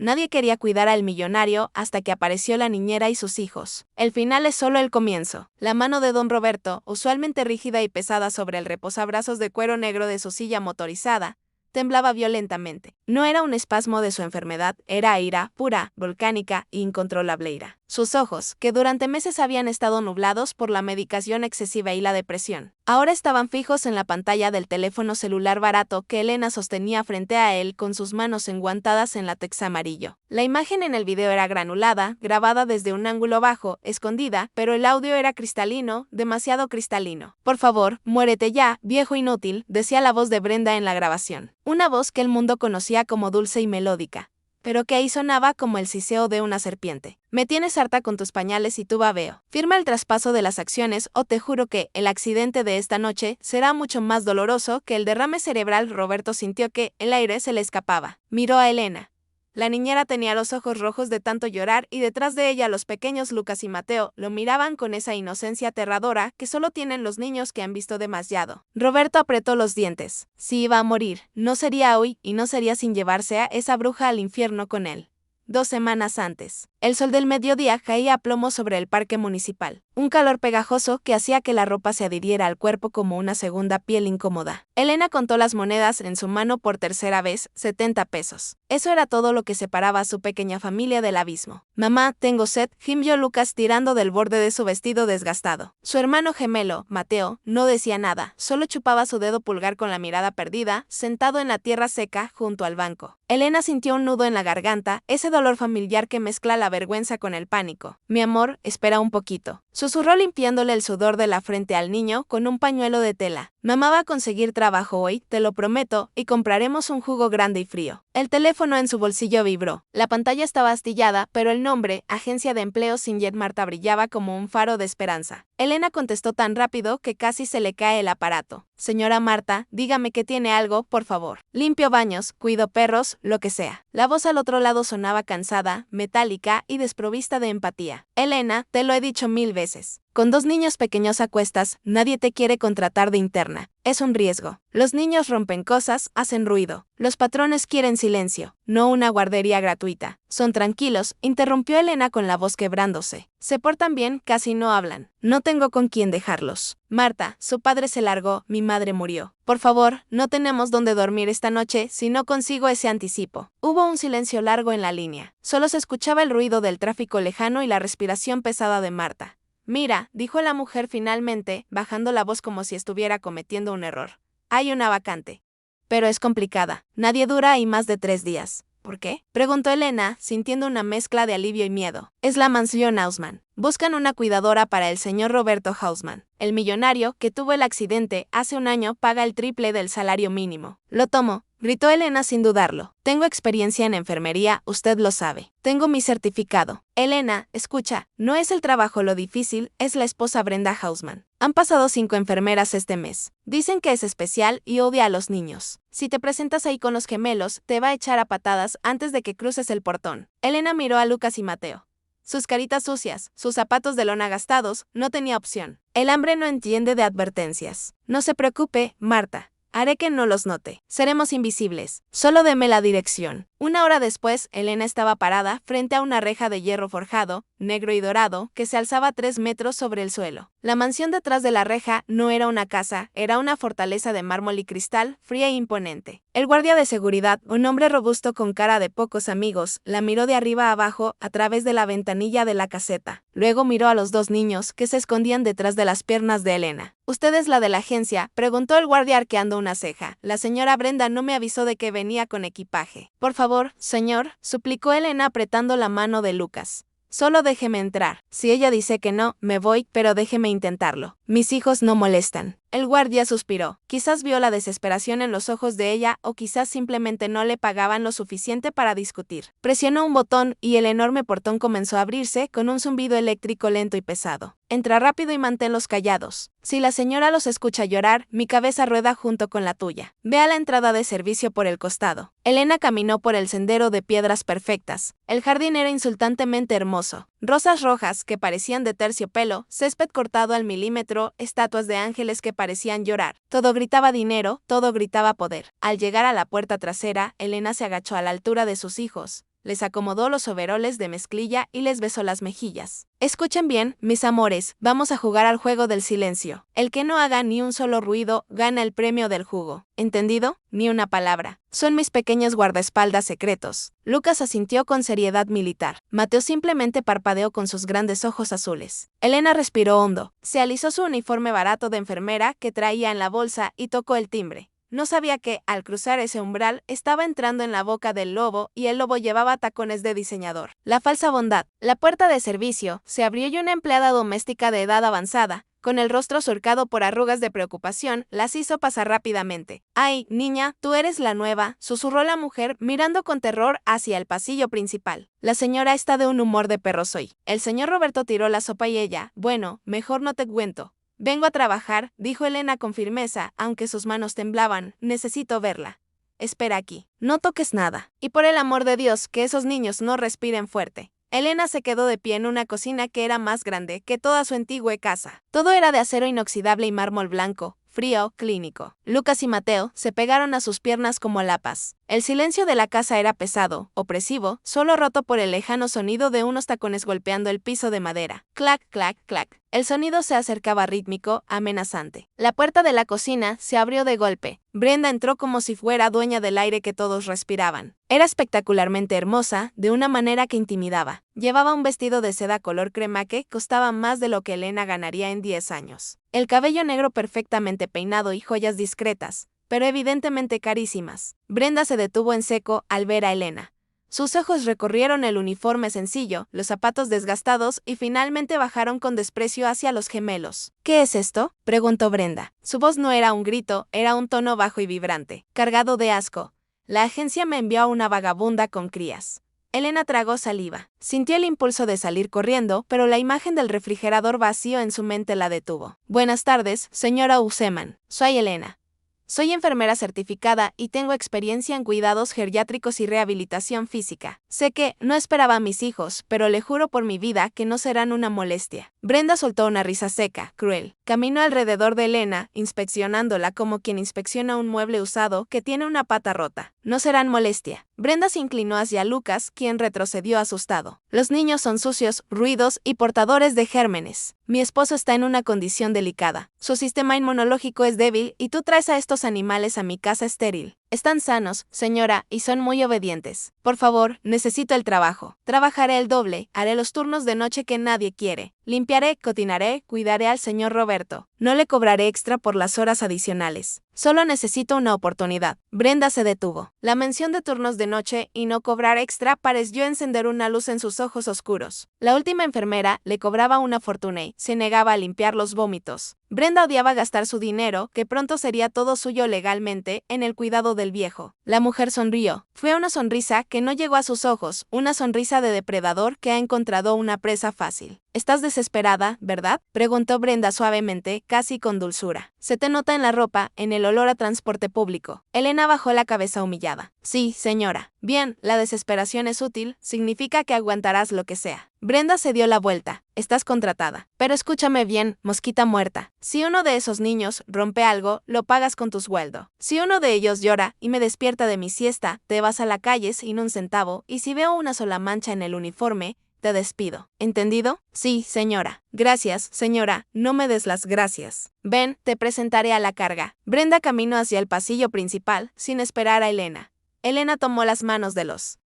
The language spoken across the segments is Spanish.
Nadie quería cuidar al millonario hasta que apareció la niñera y sus hijos. El final es solo el comienzo. La mano de don Roberto, usualmente rígida y pesada sobre el reposabrazos de cuero negro de su silla motorizada, temblaba violentamente. No era un espasmo de su enfermedad, era ira pura, volcánica e incontrolable ira. Sus ojos, que durante meses habían estado nublados por la medicación excesiva y la depresión, ahora estaban fijos en la pantalla del teléfono celular barato que Elena sostenía frente a él con sus manos enguantadas en látex amarillo. La imagen en el video era granulada, grabada desde un ángulo bajo, escondida, pero el audio era cristalino, demasiado cristalino. Por favor, muérete ya, viejo inútil, decía la voz de Brenda en la grabación. Una voz que el mundo conocía como dulce y melódica, pero que ahí sonaba como el siseo de una serpiente. Me tienes harta con tus pañales y tu babeo. Firma el traspaso de las acciones o te juro que el accidente de esta noche será mucho más doloroso que el derrame cerebral. Roberto sintió que el aire se le escapaba. Miró a Elena. La niñera tenía los ojos rojos de tanto llorar y detrás de ella los pequeños Lucas y Mateo lo miraban con esa inocencia aterradora que solo tienen los niños que han visto demasiado. Roberto apretó los dientes. Si iba a morir, no sería hoy y no sería sin llevarse a esa bruja al infierno con él. 2 semanas antes. El sol del mediodía caía a plomo sobre el parque municipal. Un calor pegajoso que hacía que la ropa se adhiriera al cuerpo como una segunda piel incómoda. Elena contó las monedas en su mano por tercera vez, 70 pesos. Eso era todo lo que separaba a su pequeña familia del abismo. Mamá, tengo sed, gimió Lucas tirando del borde de su vestido desgastado. Su hermano gemelo, Mateo, no decía nada, solo chupaba su dedo pulgar con la mirada perdida, sentado en la tierra seca junto al banco. Elena sintió un nudo en la garganta, ese dolor familiar que mezcla la vergüenza con el pánico. Mi amor, espera un poquito. Susurró limpiándole el sudor de la frente al niño con un pañuelo de tela. Mamá va a conseguir trabajo hoy, te lo prometo, y compraremos un jugo grande y frío. El teléfono en su bolsillo vibró. La pantalla estaba astillada, pero el nombre, Agencia de Empleo Sinjet Marta, brillaba como un faro de esperanza. Elena contestó tan rápido que casi se le cae el aparato. Señora Marta, dígame que tiene algo, por favor. Limpio baños, cuido perros, lo que sea. La voz al otro lado sonaba cansada, metálica y desprovista de empatía. Elena, te lo he dicho 1000 veces. Con 2 niños pequeños a cuestas, nadie te quiere contratar de interna. Es un riesgo. Los niños rompen cosas, hacen ruido. Los patrones quieren silencio, no una guardería gratuita. Son tranquilos, interrumpió Elena con la voz quebrándose. Se portan bien, casi no hablan. No tengo con quién dejarlos. Marta, su padre se largó, mi madre murió. Por favor, no tenemos dónde dormir esta noche si no consigo ese anticipo. Hubo un silencio largo en la línea. Solo se escuchaba el ruido del tráfico lejano y la respiración pesada de Marta. Mira, dijo la mujer finalmente, bajando la voz como si estuviera cometiendo un error. Hay una vacante. Pero es complicada. Nadie dura ahí más de 3 días. ¿Por qué? Preguntó Elena, sintiendo una mezcla de alivio y miedo. Es la mansión Hausmann. Buscan una cuidadora para el señor Roberto Hausmann. El millonario que tuvo el accidente hace un año paga el triple del salario mínimo. Lo tomo, gritó Elena sin dudarlo. Tengo experiencia en enfermería, usted lo sabe. Tengo mi certificado. Elena, escucha, no es el trabajo lo difícil, es la esposa Brenda Hausmann. Han pasado 5 enfermeras este mes. Dicen que es especial y odia a los niños. Si te presentas ahí con los gemelos, te va a echar a patadas antes de que cruces el portón. Elena miró a Lucas y Mateo. Sus caritas sucias, sus zapatos de lona gastados, no tenía opción. El hambre no entiende de advertencias. No se preocupe, Marta. Haré que no los note. Seremos invisibles. Solo deme la dirección. 1 hora después, Elena estaba parada frente a una reja de hierro forjado, negro y dorado, que se alzaba 3 metros sobre el suelo. La mansión detrás de la reja no era una casa, era una fortaleza de mármol y cristal, fría e imponente. El guardia de seguridad, un hombre robusto con cara de pocos amigos, la miró de arriba a abajo a través de la ventanilla de la caseta. Luego miró a los 2 niños que se escondían detrás de las piernas de Elena. ¿Usted es la de la agencia?, preguntó el guardia arqueando una ceja. La señora Brenda no me avisó de que venía con equipaje. Por favor, señor, suplicó Elena apretando la mano de Lucas. Solo déjeme entrar. Si ella dice que no, me voy, pero déjeme intentarlo. Mis hijos no molestan. El guardia suspiró. Quizás vio la desesperación en los ojos de ella o quizás simplemente no le pagaban lo suficiente para discutir. Presionó un botón y el enorme portón comenzó a abrirse con un zumbido eléctrico lento y pesado. Entra rápido y manténlos callados. Si la señora los escucha llorar, mi cabeza rueda junto con la tuya. Ve a la entrada de servicio por el costado. Elena caminó por el sendero de piedras perfectas. El jardín era insultantemente hermoso. Rosas rojas que parecían de terciopelo, césped cortado al milímetro, estatuas de ángeles que parecían llorar. Todo gritaba dinero, todo gritaba poder. Al llegar a la puerta trasera, Elena se agachó a la altura de sus hijos. les acomodó los overoles de mezclilla y les besó las mejillas. Escuchen bien, mis amores, vamos a jugar al juego del silencio. El que no haga ni un solo ruido gana el premio del jugo. ¿Entendido? Ni una palabra. Son mis pequeños guardaespaldas secretos. Lucas asintió con seriedad militar. Mateo simplemente parpadeó con sus grandes ojos azules. Elena respiró hondo. Se alisó su uniforme barato de enfermera que traía en la bolsa y tocó el timbre. No sabía que, al cruzar ese umbral, estaba entrando en la boca del lobo y el lobo llevaba tacones de diseñador. La falsa bondad. La puerta de servicio se abrió y una empleada doméstica de edad avanzada, con el rostro surcado por arrugas de preocupación, las hizo pasar rápidamente. «Ay, niña, tú eres la nueva», susurró la mujer, mirando con terror hacia el pasillo principal. «La señora está de un humor de perros hoy». El señor Roberto tiró la sopa y ella, «Bueno, mejor no te cuento». «Vengo a trabajar», dijo Elena con firmeza, aunque sus manos temblaban. «Necesito verla». «Espera aquí. No toques nada. Y por el amor de Dios, que esos niños no respiren fuerte». Elena se quedó de pie en una cocina que era más grande que toda su antigua casa. Todo era de acero inoxidable y mármol blanco, frío, clínico. Lucas y Mateo se pegaron a sus piernas como lapas. El silencio de la casa era pesado, opresivo, solo roto por el lejano sonido de unos tacones golpeando el piso de madera. Clac, clac, clac. El sonido se acercaba rítmico, amenazante. La puerta de la cocina se abrió de golpe. Brenda entró como si fuera dueña del aire que todos respiraban. Era espectacularmente hermosa, de una manera que intimidaba. Llevaba un vestido de seda color crema que costaba más de lo que Elena ganaría en 10 años. El cabello negro perfectamente peinado y joyas discretas, pero evidentemente carísimas. Brenda se detuvo en seco al ver a Elena. Sus ojos recorrieron el uniforme sencillo, los zapatos desgastados y finalmente bajaron con desprecio hacia los gemelos. «¿Qué es esto?», preguntó Brenda. Su voz no era un grito, era un tono bajo y vibrante, cargado de asco. «La agencia me envió a una vagabunda con crías». Elena tragó saliva. Sintió el impulso de salir corriendo, pero la imagen del refrigerador vacío en su mente la detuvo. «Buenas tardes, señora Useman. Soy Elena. Soy enfermera certificada y tengo experiencia en cuidados geriátricos y rehabilitación física. Sé que no esperaba a mis hijos, pero le juro por mi vida que no serán una molestia». Brenda soltó una risa seca, cruel. Caminó alrededor de Elena, inspeccionándola como quien inspecciona un mueble usado que tiene una pata rota. «No serán molestia». Brenda se inclinó hacia Lucas, quien retrocedió asustado. «Los niños son sucios, ruidos y portadores de gérmenes. Mi esposo está en una condición delicada. Su sistema inmunológico es débil y tú traes a estos animales a mi casa estéril. Están sanos, señora, y son muy obedientes. Por favor, necesito el trabajo. Trabajaré el doble, haré los turnos de noche que nadie quiere. Limpiaré, cocinaré, cuidaré al señor Roberto. No le cobraré extra por las horas adicionales. Solo necesito una oportunidad». Brenda se detuvo. La mención de turnos de noche y no cobrar extra pareció encender una luz en sus ojos oscuros. La última enfermera le cobraba una fortuna y se negaba a limpiar los vómitos. Brenda odiaba gastar su dinero, que pronto sería todo suyo legalmente, en el cuidado del viejo. La mujer sonrió. Fue una sonrisa que no llegó a sus ojos, una sonrisa de depredador que ha encontrado una presa fácil. «¿Estás desesperada, verdad?», preguntó Brenda suavemente, casi con dulzura. «Se te nota en la ropa, en el olor a transporte público». Elena bajó la cabeza humillada. «Sí, señora». «Bien, la desesperación es útil, significa que aguantarás lo que sea». Brenda se dio la vuelta. «Estás contratada. Pero escúchame bien, mosquita muerta. Si uno de esos niños rompe algo, lo pagas con tu sueldo. Si uno de ellos llora y me despierta de mi siesta, te vas a la calle sin un centavo, y si veo una sola mancha en el uniforme, te despido. ¿Entendido?». «Sí, señora». «Gracias, señora. No me des las gracias. Ven, te presentaré a la carga». Brenda caminó hacia el pasillo principal, sin esperar a Elena. Elena tomó las manos de los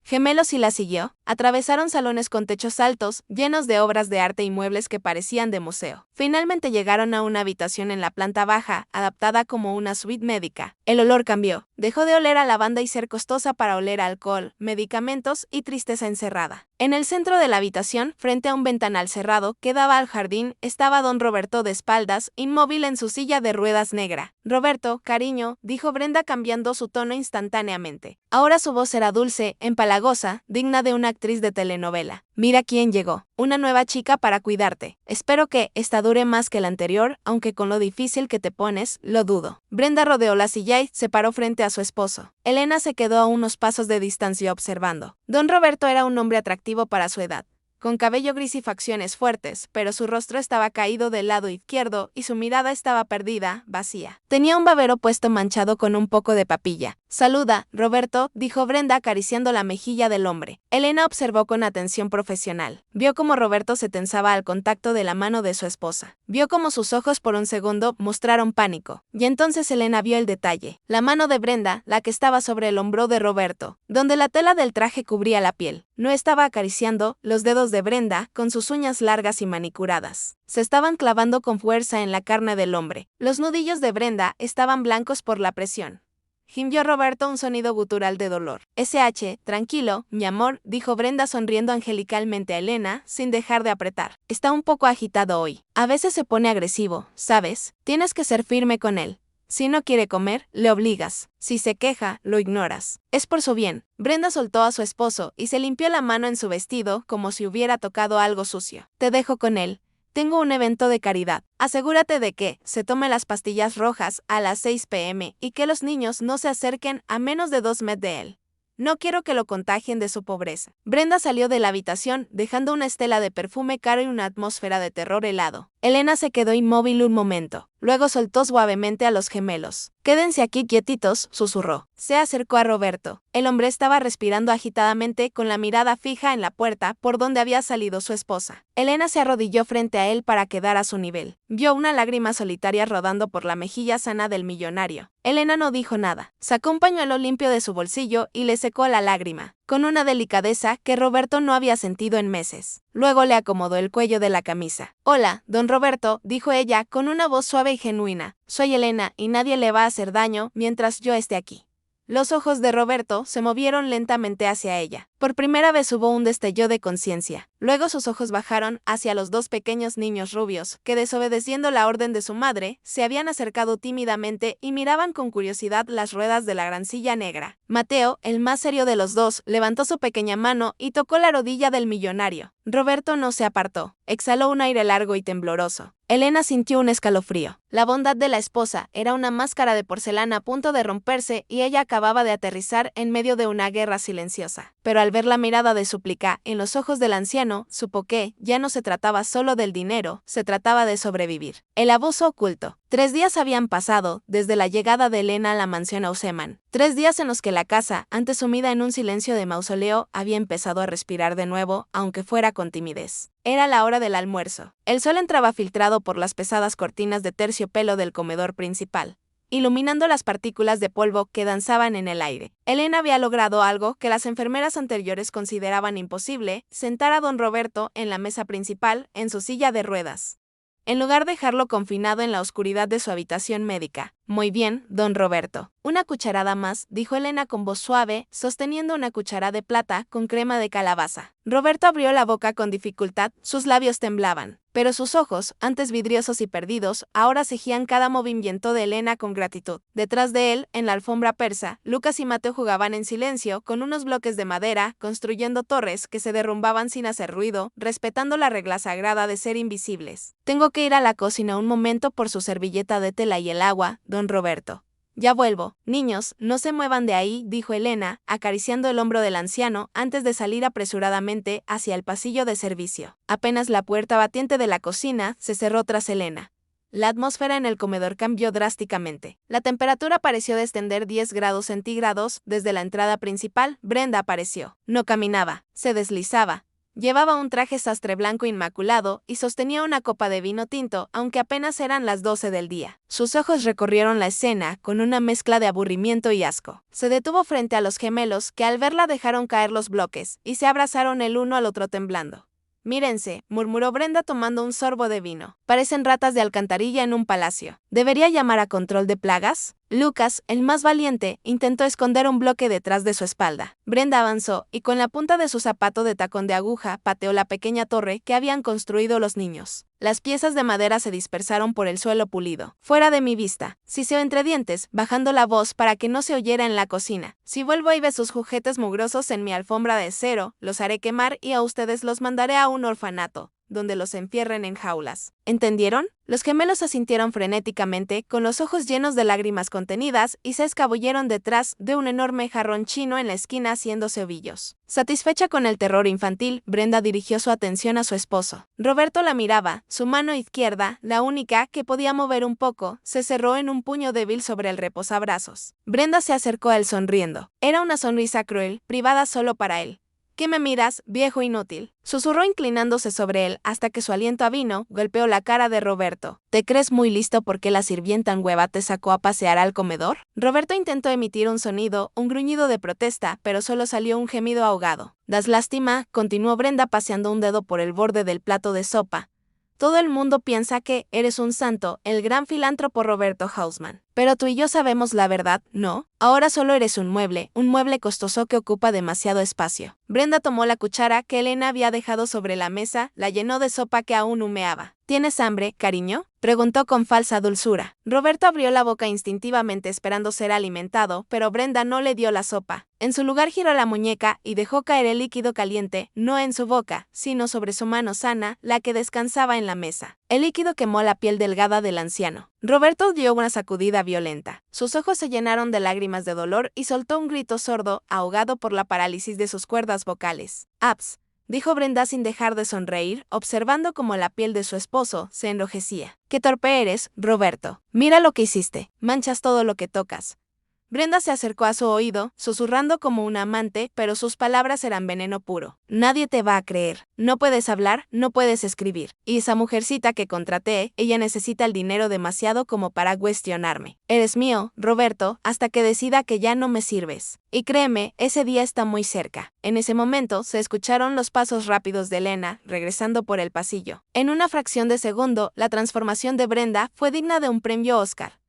gemelos y la siguió. Atravesaron salones con techos altos, llenos de obras de arte y muebles que parecían de museo. Finalmente llegaron a una habitación en la planta baja, adaptada como una suite médica. El olor cambió. Dejó de oler a lavanda y ser costosa para oler a alcohol, medicamentos y tristeza encerrada. En el centro de la habitación, frente a un ventanal cerrado que daba al jardín, estaba don Roberto de espaldas, inmóvil en su silla de ruedas negra. «Roberto, cariño», dijo Brenda cambiando su tono instantáneamente. Ahora su voz era dulce, empalagosa, digna de una actriz de telenovela. «Mira quién llegó. Una nueva chica para cuidarte. Espero que esta dure más que la anterior, aunque con lo difícil que te pones, lo dudo». Brenda rodeó la silla y se paró frente a su esposo. Elena se quedó a unos pasos de distancia observando. Don Roberto era un hombre atractivo para su edad. con cabello gris y facciones fuertes, pero su rostro estaba caído del lado izquierdo y su mirada estaba perdida, vacía. Tenía un babero puesto manchado con un poco de papilla. «Saluda, Roberto», dijo Brenda acariciando la mejilla del hombre. Elena observó con atención profesional. Vio cómo Roberto se tensaba al contacto de la mano de su esposa. Vio cómo sus ojos por un segundo mostraron pánico. Y entonces Elena vio el detalle. La mano de Brenda, la que estaba sobre el hombro de Roberto, donde la tela del traje cubría la piel. No estaba acariciando los dedos de Brenda con sus uñas largas y manicuradas. Se estaban clavando con fuerza en la carne del hombre. Los nudillos de Brenda estaban blancos por la presión. Gimió Roberto un sonido gutural de dolor. «SH, tranquilo, mi amor», dijo Brenda sonriendo angelicalmente a Elena, sin dejar de apretar. «Está un poco agitado hoy. A veces se pone agresivo, ¿sabes? Tienes que ser firme con él. Si no quiere comer, le obligas. Si se queja, lo ignoras. Es por su bien». Brenda soltó a su esposo y se limpió la mano en su vestido como si hubiera tocado algo sucio. «Te dejo con él. Tengo un evento de caridad. Asegúrate de que se tome las pastillas rojas a las 6 p.m. y que los niños no se acerquen a menos de 2 metros de él. No quiero que lo contagien de su pobreza». Brenda salió de la habitación, dejando una estela de perfume caro y una atmósfera de terror helado. Elena se quedó inmóvil un momento. Luego soltó suavemente a los gemelos. «Quédense aquí quietitos», susurró. Se acercó a Roberto. El hombre estaba respirando agitadamente con la mirada fija en la puerta por donde había salido su esposa. Elena se arrodilló frente a él para quedar a su nivel. Vio una lágrima solitaria rodando por la mejilla sana del millonario. Elena no dijo nada. Sacó un pañuelo limpio de su bolsillo y le secó la lágrima, con una delicadeza que Roberto no había sentido en meses. Luego le acomodó el cuello de la camisa. «Hola, don Roberto», dijo ella con una voz suave y genuina. «Soy Elena y nadie le va a hacer daño mientras yo esté aquí». Los ojos de Roberto se movieron lentamente hacia ella. Por primera vez hubo un destello de conciencia. Luego sus ojos bajaron hacia los dos pequeños niños rubios, que desobedeciendo la orden de su madre, se habían acercado tímidamente y miraban con curiosidad las ruedas de la gran silla negra. Mateo, el más serio de los dos, levantó su pequeña mano y tocó la rodilla del millonario. Roberto no se apartó. Exhaló un aire largo y tembloroso. Elena sintió un escalofrío. La bondad de la esposa era una máscara de porcelana a punto de romperse y ella acababa de aterrizar en medio de una guerra silenciosa. Pero al ver la mirada de súplica en los ojos del anciano, supo que ya no se trataba solo del dinero, se trataba de sobrevivir. El abuso oculto. 3 días habían pasado desde la llegada de Elena a la mansión Hausemann. 3 días en los que la casa, antes sumida en un silencio de mausoleo, había empezado a respirar de nuevo, aunque fuera con timidez. Era la hora del almuerzo. El sol entraba filtrado por las pesadas cortinas de terciopelo del comedor principal, iluminando las partículas de polvo que danzaban en el aire. Elena había logrado algo que las enfermeras anteriores consideraban imposible: sentar a don Roberto en la mesa principal, en su silla de ruedas, en lugar de dejarlo confinado en la oscuridad de su habitación médica. «Muy bien, don Roberto. Una cucharada más», dijo Elena con voz suave, sosteniendo una cuchara de plata con crema de calabaza. Roberto abrió la boca con dificultad, sus labios temblaban, pero sus ojos, antes vidriosos y perdidos, ahora seguían cada movimiento de Elena con gratitud. Detrás de él, en la alfombra persa, Lucas y Mateo jugaban en silencio con unos bloques de madera, construyendo torres que se derrumbaban sin hacer ruido, respetando la regla sagrada de ser invisibles. «Tengo que ir a la cocina un momento por su servilleta de tela y el agua, don Roberto. Ya vuelvo». «Niños, no se muevan de ahí», dijo Elena, acariciando el hombro del anciano antes de salir apresuradamente hacia el pasillo de servicio. Apenas la puerta batiente de la cocina se cerró tras Elena, la atmósfera en el comedor cambió drásticamente. La temperatura pareció descender 10 grados centígrados desde la entrada principal. Brenda apareció. No caminaba, se deslizaba. Llevaba un traje sastre blanco inmaculado y sostenía una copa de vino tinto, aunque apenas eran las 12 del día. Sus ojos recorrieron la escena con una mezcla de aburrimiento y asco. Se detuvo frente a los gemelos, que al verla dejaron caer los bloques y se abrazaron el uno al otro temblando. «Mírense», murmuró Brenda tomando un sorbo de vino. «Parecen ratas de alcantarilla en un palacio. ¿Debería llamar a control de plagas?» Lucas, el más valiente, intentó esconder un bloque detrás de su espalda. Brenda avanzó y con la punta de su zapato de tacón de aguja pateó la pequeña torre que habían construido los niños. Las piezas de madera se dispersaron por el suelo pulido. «Fuera de mi vista», siseó entre dientes, bajando la voz para que no se oyera en la cocina. «Si vuelvo y ve sus juguetes mugrosos en mi alfombra de acero, los haré quemar y a ustedes los mandaré a un orfanato». donde los encierren en jaulas. ¿Entendieron? Los gemelos asintieron frenéticamente, con los ojos llenos de lágrimas contenidas, y se escabulleron detrás de un enorme jarrón chino en la esquina haciéndose ovillos. Satisfecha con el terror infantil, Brenda dirigió su atención a su esposo. Roberto la miraba, su mano izquierda, la única que podía mover un poco, se cerró en un puño débil sobre el reposabrazos. Brenda se acercó a él sonriendo. Era una sonrisa cruel, privada solo para él. ¿Qué me miras, viejo inútil?, susurró inclinándose sobre él hasta que su aliento avino golpeó la cara de Roberto. ¿Te crees muy listo porque la sirvienta hueva te sacó a pasear al comedor? Roberto intentó emitir un sonido, un gruñido de protesta, pero solo salió un gemido ahogado. ¿Das lástima?, continuó Brenda paseando un dedo por el borde del plato de sopa. Todo el mundo piensa que eres un santo, el gran filántropo Roberto Hausmann. Pero tú y yo sabemos la verdad, ¿no? Ahora solo eres un mueble costoso que ocupa demasiado espacio. Brenda tomó la cuchara que Elena había dejado sobre la mesa, la llenó de sopa que aún humeaba. ¿Tienes hambre, cariño?, preguntó con falsa dulzura. Roberto abrió la boca instintivamente esperando ser alimentado, pero Brenda no le dio la sopa. En su lugar giró la muñeca y dejó caer el líquido caliente, no en su boca, sino sobre su mano sana, la que descansaba en la mesa. El líquido quemó la piel delgada del anciano. Roberto dio una sacudida violenta. Sus ojos se llenaron de lágrimas de dolor y soltó un grito sordo, ahogado por la parálisis de sus cuerdas vocales. «Abs», dijo Brenda sin dejar de sonreír, observando cómo la piel de su esposo se enrojecía. «Qué torpe eres, Roberto. Mira lo que hiciste. Manchas todo lo que tocas». Brenda se acercó a su oído, susurrando como una amante, pero sus palabras eran veneno puro. «Nadie te va a creer. No puedes hablar, no puedes escribir. Y esa mujercita que contraté, ella necesita el dinero demasiado como para cuestionarme. Eres mío, Roberto, hasta que decida que ya no me sirves. Y créeme, ese día está muy cerca». En ese momento, se escucharon los pasos rápidos de Elena, regresando por el pasillo. En una fracción de segundo, la transformación de Brenda fue digna de un premio Oscar.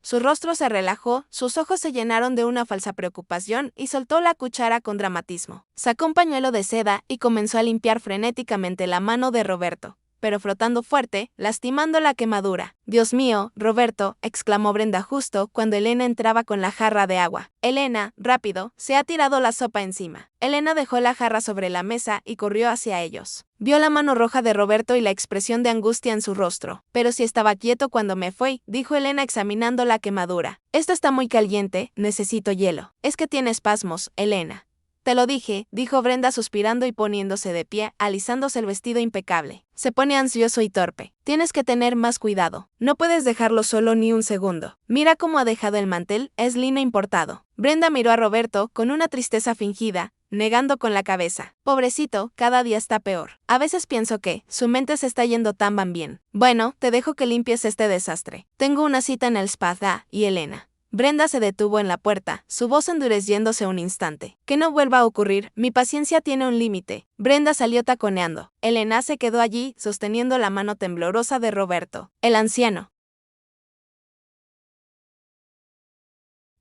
Su rostro se relajó, sus ojos se llenaron de una falsa preocupación y soltó la cuchara con dramatismo. Sacó un pañuelo de seda y comenzó a limpiar frenéticamente la mano de Roberto, pero frotando fuerte, lastimando la quemadura. «Dios mío, Roberto», exclamó Brenda justo cuando Elena entraba con la jarra de agua. «Elena, rápido, se ha tirado la sopa encima». Elena dejó la jarra sobre la mesa y corrió hacia ellos. Vio la mano roja de Roberto y la expresión de angustia en su rostro. «Pero si estaba quieto cuando me fui», dijo Elena examinando la quemadura. «Esto está muy caliente, necesito hielo». «Es que tiene espasmos, Elena». «Te lo dije», dijo Brenda suspirando y poniéndose de pie, alisándose el vestido impecable. «Se pone ansioso y torpe. Tienes que tener más cuidado. No puedes dejarlo solo ni un segundo. Mira cómo ha dejado el mantel, es lino importado». Brenda miró a Roberto con una tristeza fingida, negando con la cabeza. «Pobrecito, cada día está peor. A veces pienso que su mente se está yendo tan bien. Bueno, te dejo que limpies este desastre. Tengo una cita en el spa y Elena». Brenda se detuvo en la puerta, su voz endureciéndose un instante. «Que no vuelva a ocurrir, mi paciencia tiene un límite». Brenda salió taconeando. Elena se quedó allí, sosteniendo la mano temblorosa de Roberto. El anciano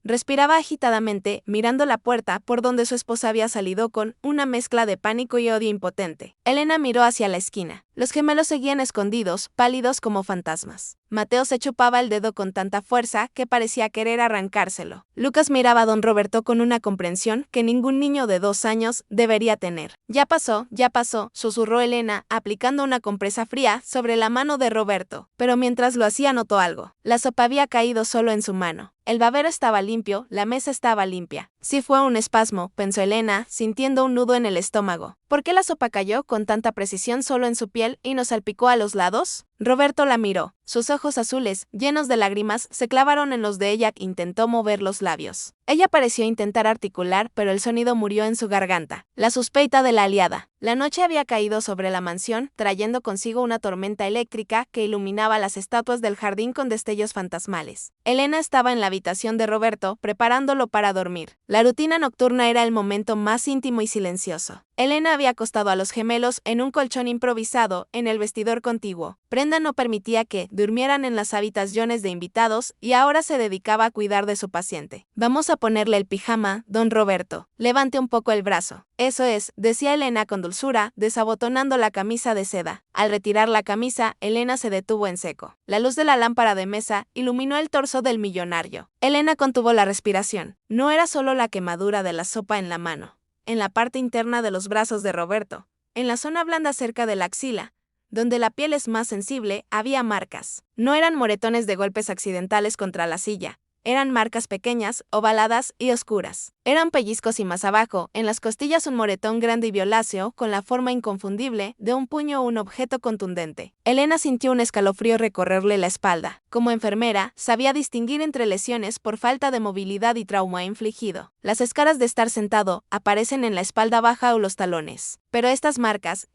respiraba agitadamente, mirando la puerta por donde su esposa había salido con una mezcla de pánico y odio impotente. Elena miró hacia la esquina. Los gemelos seguían escondidos, pálidos como fantasmas. Mateo se chupaba el dedo con tanta fuerza que parecía querer arrancárselo. Lucas miraba a don Roberto con una comprensión que ningún niño de 2 años debería tener. ya pasó», susurró Elena, aplicando una compresa fría sobre la mano de Roberto. Pero mientras lo hacía notó algo. La sopa había caído solo en su mano. El babero estaba limpio, la mesa estaba limpia. Sí fue un espasmo, pensó Elena, sintiendo un nudo en el estómago. ¿Por qué la sopa cayó con tanta precisión solo en su piel y nos salpicó a los lados? Roberto la miró. Sus ojos azules, llenos de lágrimas, se clavaron en los de ella e intentó mover los labios. Ella pareció intentar articular, pero el sonido murió en su garganta. La sospecha de la aliada. La noche había caído sobre la mansión, trayendo consigo una tormenta eléctrica que iluminaba las estatuas del jardín con destellos fantasmales. Elena estaba en la habitación de Roberto, preparándolo para dormir. La rutina nocturna era el momento más íntimo y silencioso. Elena había acostado a los gemelos en un colchón improvisado en el vestidor contiguo. Brenda no permitía que durmieran en las habitaciones de invitados y ahora se dedicaba a cuidar de su paciente. «Vamos a ponerle el pijama, don Roberto. Levante un poco el brazo». «Eso es», decía Elena con dulzura, desabotonando la camisa de seda. Al retirar la camisa, Elena se detuvo en seco. La luz de la lámpara de mesa iluminó el torso del millonario. Elena contuvo la respiración. No era solo la quemadura de la sopa en la mano. En la parte interna de los brazos de Roberto, en la zona blanda cerca de la axila, Donde la piel es más sensible, había marcas. No eran moretones de golpes accidentales contra la silla. Eran marcas pequeñas, ovaladas y oscuras. Eran pellizcos y más abajo, en las costillas un moretón grande y violáceo, con la forma inconfundible de un puño o un objeto contundente. Elena sintió un escalofrío recorrerle la espalda. Como enfermera, sabía distinguir entre lesiones por falta de movilidad y trauma infligido. Las escaras de estar sentado aparecen en la espalda baja o los talones. Pero estas marcas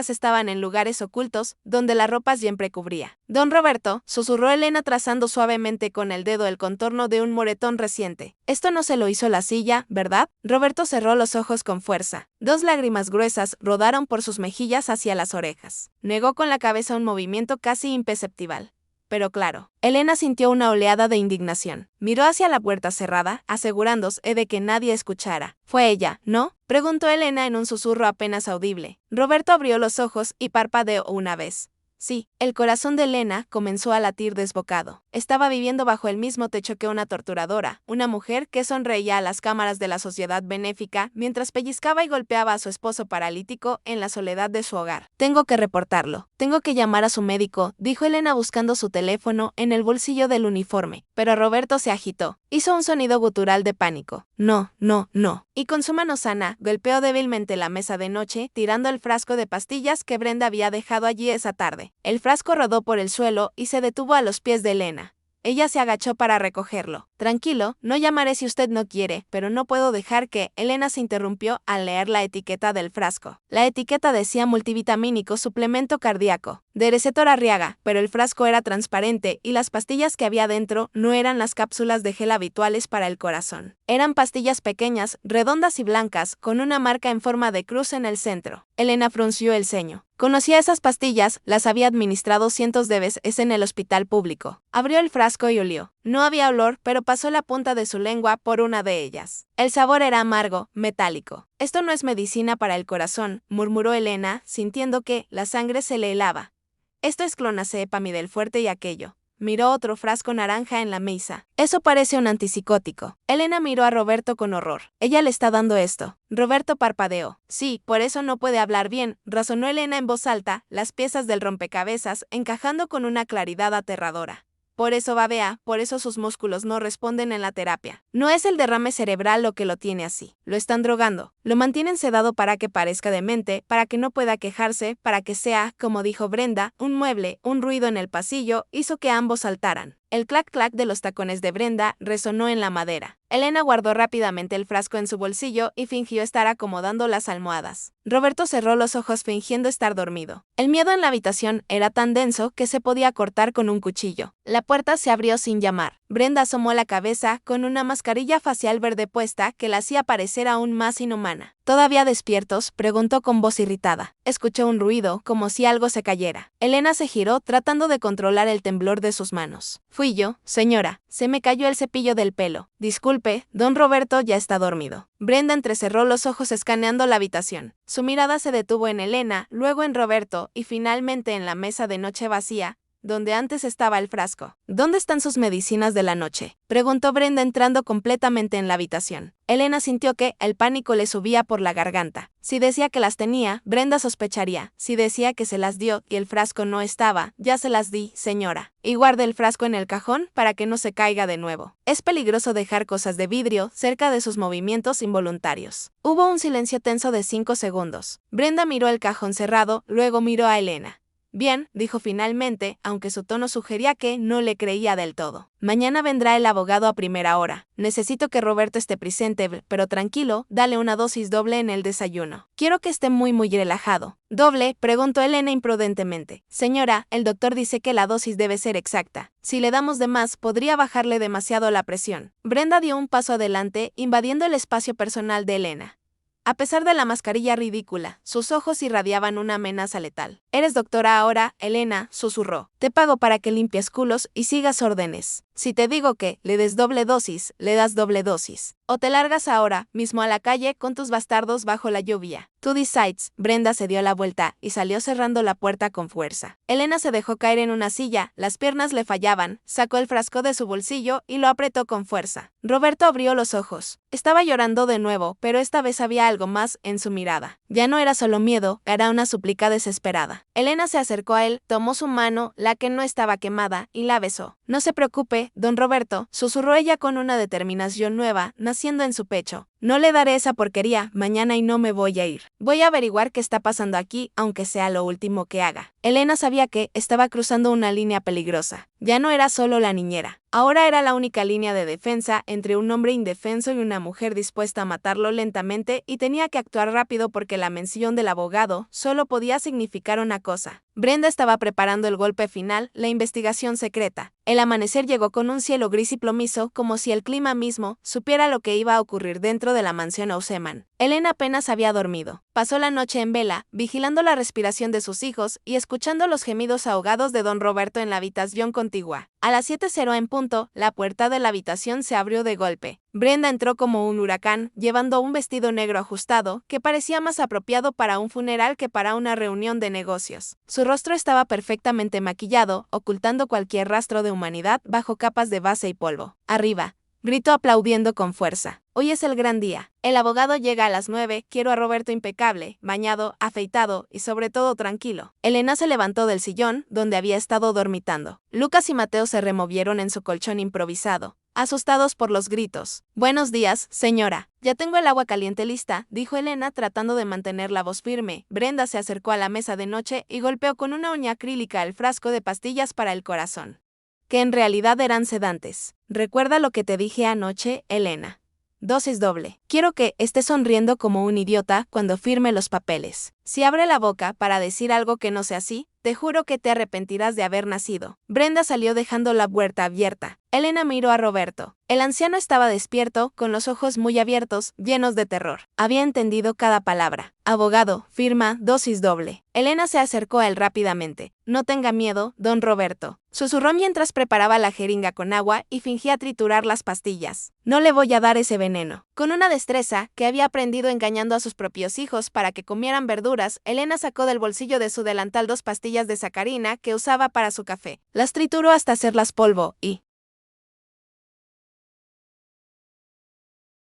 estaban en lugares ocultos, donde la ropa siempre cubría. Don Roberto, susurró Elena trazando suavemente con el dedo el contorno de un moretón reciente. Esto no se lo hizo la silla, ¿verdad? Roberto cerró los ojos con fuerza. 2 lágrimas gruesas rodaron por sus mejillas hacia las orejas. Negó con la cabeza un movimiento casi imperceptible. Pero claro, Elena sintió una oleada de indignación. Miró hacia la puerta cerrada, asegurándose de que nadie escuchara. ¿Fue ella, no?, preguntó Elena en un susurro apenas audible. Roberto abrió los ojos y parpadeó una vez. Sí, el corazón de Elena comenzó a latir desbocado. Estaba viviendo bajo el mismo techo que una torturadora, una mujer que sonreía a las cámaras de la sociedad benéfica mientras pellizcaba y golpeaba a su esposo paralítico en la soledad de su hogar. Tengo que reportarlo. Tengo que llamar a su médico, dijo Elena buscando su teléfono en el bolsillo del uniforme. Pero Roberto se agitó. Hizo un sonido gutural de pánico. No, no, no. Y con su mano sana, golpeó débilmente la mesa de noche, tirando el frasco de pastillas que Brenda había dejado allí esa tarde. El frasco rodó por el suelo y se detuvo a los pies de Elena. Ella se agachó para recogerlo. Tranquilo, no llamaré si usted no quiere, pero no puedo dejar que… Elena se interrumpió al leer la etiqueta del frasco. La etiqueta decía multivitamínico suplemento cardíaco, de Recetor Arriaga, pero el frasco era transparente y las pastillas que había dentro no eran las cápsulas de gel habituales para el corazón. Eran pastillas pequeñas, redondas y blancas, con una marca en forma de cruz en el centro. Elena frunció el ceño. Conocía esas pastillas, las había administrado cientos de veces en el hospital público. Abrió el frasco y olió. No había olor, pero pasó la punta de su lengua por una de ellas. El sabor era amargo, metálico. Esto no es medicina para el corazón, murmuró Elena, sintiendo que la sangre se le helaba. Esto es clonazepam del fuerte y aquello. Miró otro frasco naranja en la mesa. Eso parece un antipsicótico. Elena miró a Roberto con horror. Ella le está dando esto. Roberto parpadeó. Sí, por eso no puede hablar bien, razonó Elena en voz alta, las piezas del rompecabezas encajando con una claridad aterradora. Por eso babea, por eso sus músculos no responden en la terapia. No es el derrame cerebral lo que lo tiene así. Lo están drogando. Lo mantienen sedado para que parezca demente, para que no pueda quejarse, para que sea, como dijo Brenda, un mueble. Un ruido en el pasillo hizo que ambos saltaran. El clac-clac de los tacones de Brenda resonó en la madera. Elena guardó rápidamente el frasco en su bolsillo y fingió estar acomodando las almohadas. Roberto cerró los ojos fingiendo estar dormido. El miedo en la habitación era tan denso que se podía cortar con un cuchillo. La puerta se abrió sin llamar. Brenda asomó la cabeza con una mascarilla facial verde puesta que la hacía parecer aún más inhumana. ¿Todavía despiertos?, preguntó con voz irritada. Escuchó un ruido, como si algo se cayera. Elena se giró tratando de controlar el temblor de sus manos. Fui yo, señora. Se me cayó el cepillo del pelo. Disculpe, don Roberto ya está dormido. Brenda entrecerró los ojos escaneando la habitación. Su mirada se detuvo en Elena, luego en Roberto y finalmente en la mesa de noche vacía, donde antes estaba el frasco. ¿Dónde están sus medicinas de la noche?, preguntó Brenda entrando completamente en la habitación. Elena sintió que el pánico le subía por la garganta. Si decía que las tenía, Brenda sospecharía. Si decía que se las dio y el frasco no estaba, ya se las di, señora. Y guarde el frasco en el cajón para que no se caiga de nuevo. Es peligroso dejar cosas de vidrio cerca de sus movimientos involuntarios. Hubo un silencio tenso de 5 segundos. Brenda miró el cajón cerrado, luego miró a Elena. Bien, dijo finalmente, aunque su tono sugería que no le creía del todo. Mañana vendrá el abogado a primera hora. Necesito que Roberto esté presente, pero tranquilo, dale una dosis doble en el desayuno. Quiero que esté muy relajado. ¿Doble?, preguntó Elena imprudentemente. Señora, el doctor dice que la dosis debe ser exacta. Si le damos de más, podría bajarle demasiado la presión. Brenda dio un paso adelante, invadiendo el espacio personal de Elena. A pesar de la mascarilla ridícula, sus ojos irradiaban una amenaza letal. «Eres doctora ahora, Elena», susurró. «Te pago para que limpies culos y sigas órdenes». Si te digo que le des doble dosis, le das doble dosis. O te largas ahora mismo a la calle con tus bastardos bajo la lluvia. Tú decides. Brenda se dio la vuelta y salió cerrando la puerta con fuerza. Elena se dejó caer en una silla, las piernas le fallaban, sacó el frasco de su bolsillo y lo apretó con fuerza. Roberto abrió los ojos. Estaba llorando de nuevo, pero esta vez había algo más en su mirada. Ya no era solo miedo, era una súplica desesperada. Elena se acercó a él, tomó su mano, la que no estaba quemada, y la besó. No se preocupe, don Roberto, susurró ella con una determinación nueva, naciendo en su pecho. No le daré esa porquería mañana y no me voy a ir. Voy a averiguar qué está pasando aquí, aunque sea lo último que haga. Elena sabía que estaba cruzando una línea peligrosa. Ya no era solo la niñera. Ahora era la única línea de defensa entre un hombre indefenso y una mujer dispuesta a matarlo lentamente, y tenía que actuar rápido porque la mención del abogado solo podía significar una cosa. Brenda estaba preparando el golpe final, la investigación secreta. El amanecer llegó con un cielo gris y plomizo, como si el clima mismo supiera lo que iba a ocurrir dentro de la mansión Auseman. Elena apenas había dormido. Pasó la noche en vela, vigilando la respiración de sus hijos y escuchando los gemidos ahogados de don Roberto en la habitación contigua. A las 7:00 en punto, la puerta de la habitación se abrió de golpe. Brenda entró como un huracán, llevando un vestido negro ajustado, que parecía más apropiado para un funeral que para una reunión de negocios. Su rostro estaba perfectamente maquillado, ocultando cualquier rastro de humanidad bajo capas de base y polvo. Arriba, gritó aplaudiendo con fuerza. Hoy es el gran día. El abogado llega a las 9, quiero a Roberto impecable, bañado, afeitado y sobre todo tranquilo. Elena se levantó del sillón, donde había estado dormitando. Lucas y Mateo se removieron en su colchón improvisado, asustados por los gritos. Buenos días, señora. Ya tengo el agua caliente lista, dijo Elena tratando de mantener la voz firme. Brenda se acercó a la mesa de noche y golpeó con una uña acrílica el frasco de pastillas para el corazón, que en realidad eran sedantes. Recuerda lo que te dije anoche, Elena. Dosis doble. Quiero que estés sonriendo como un idiota cuando firme los papeles. Si abre la boca para decir algo que no sea así, te juro que te arrepentirás de haber nacido. Brenda salió dejando la puerta abierta. Elena miró a Roberto. El anciano estaba despierto, con los ojos muy abiertos, llenos de terror. Había entendido cada palabra. Abogado, firma, dosis doble. Elena se acercó a él rápidamente. No tenga miedo, don Roberto. Susurró mientras preparaba la jeringa con agua y fingía triturar las pastillas. No le voy a dar ese veneno. Con una destreza que había aprendido engañando a sus propios hijos para que comieran verduras, Elena sacó del bolsillo de su delantal 2 pastillas de sacarina que usaba para su café. Las trituró hasta hacerlas polvo y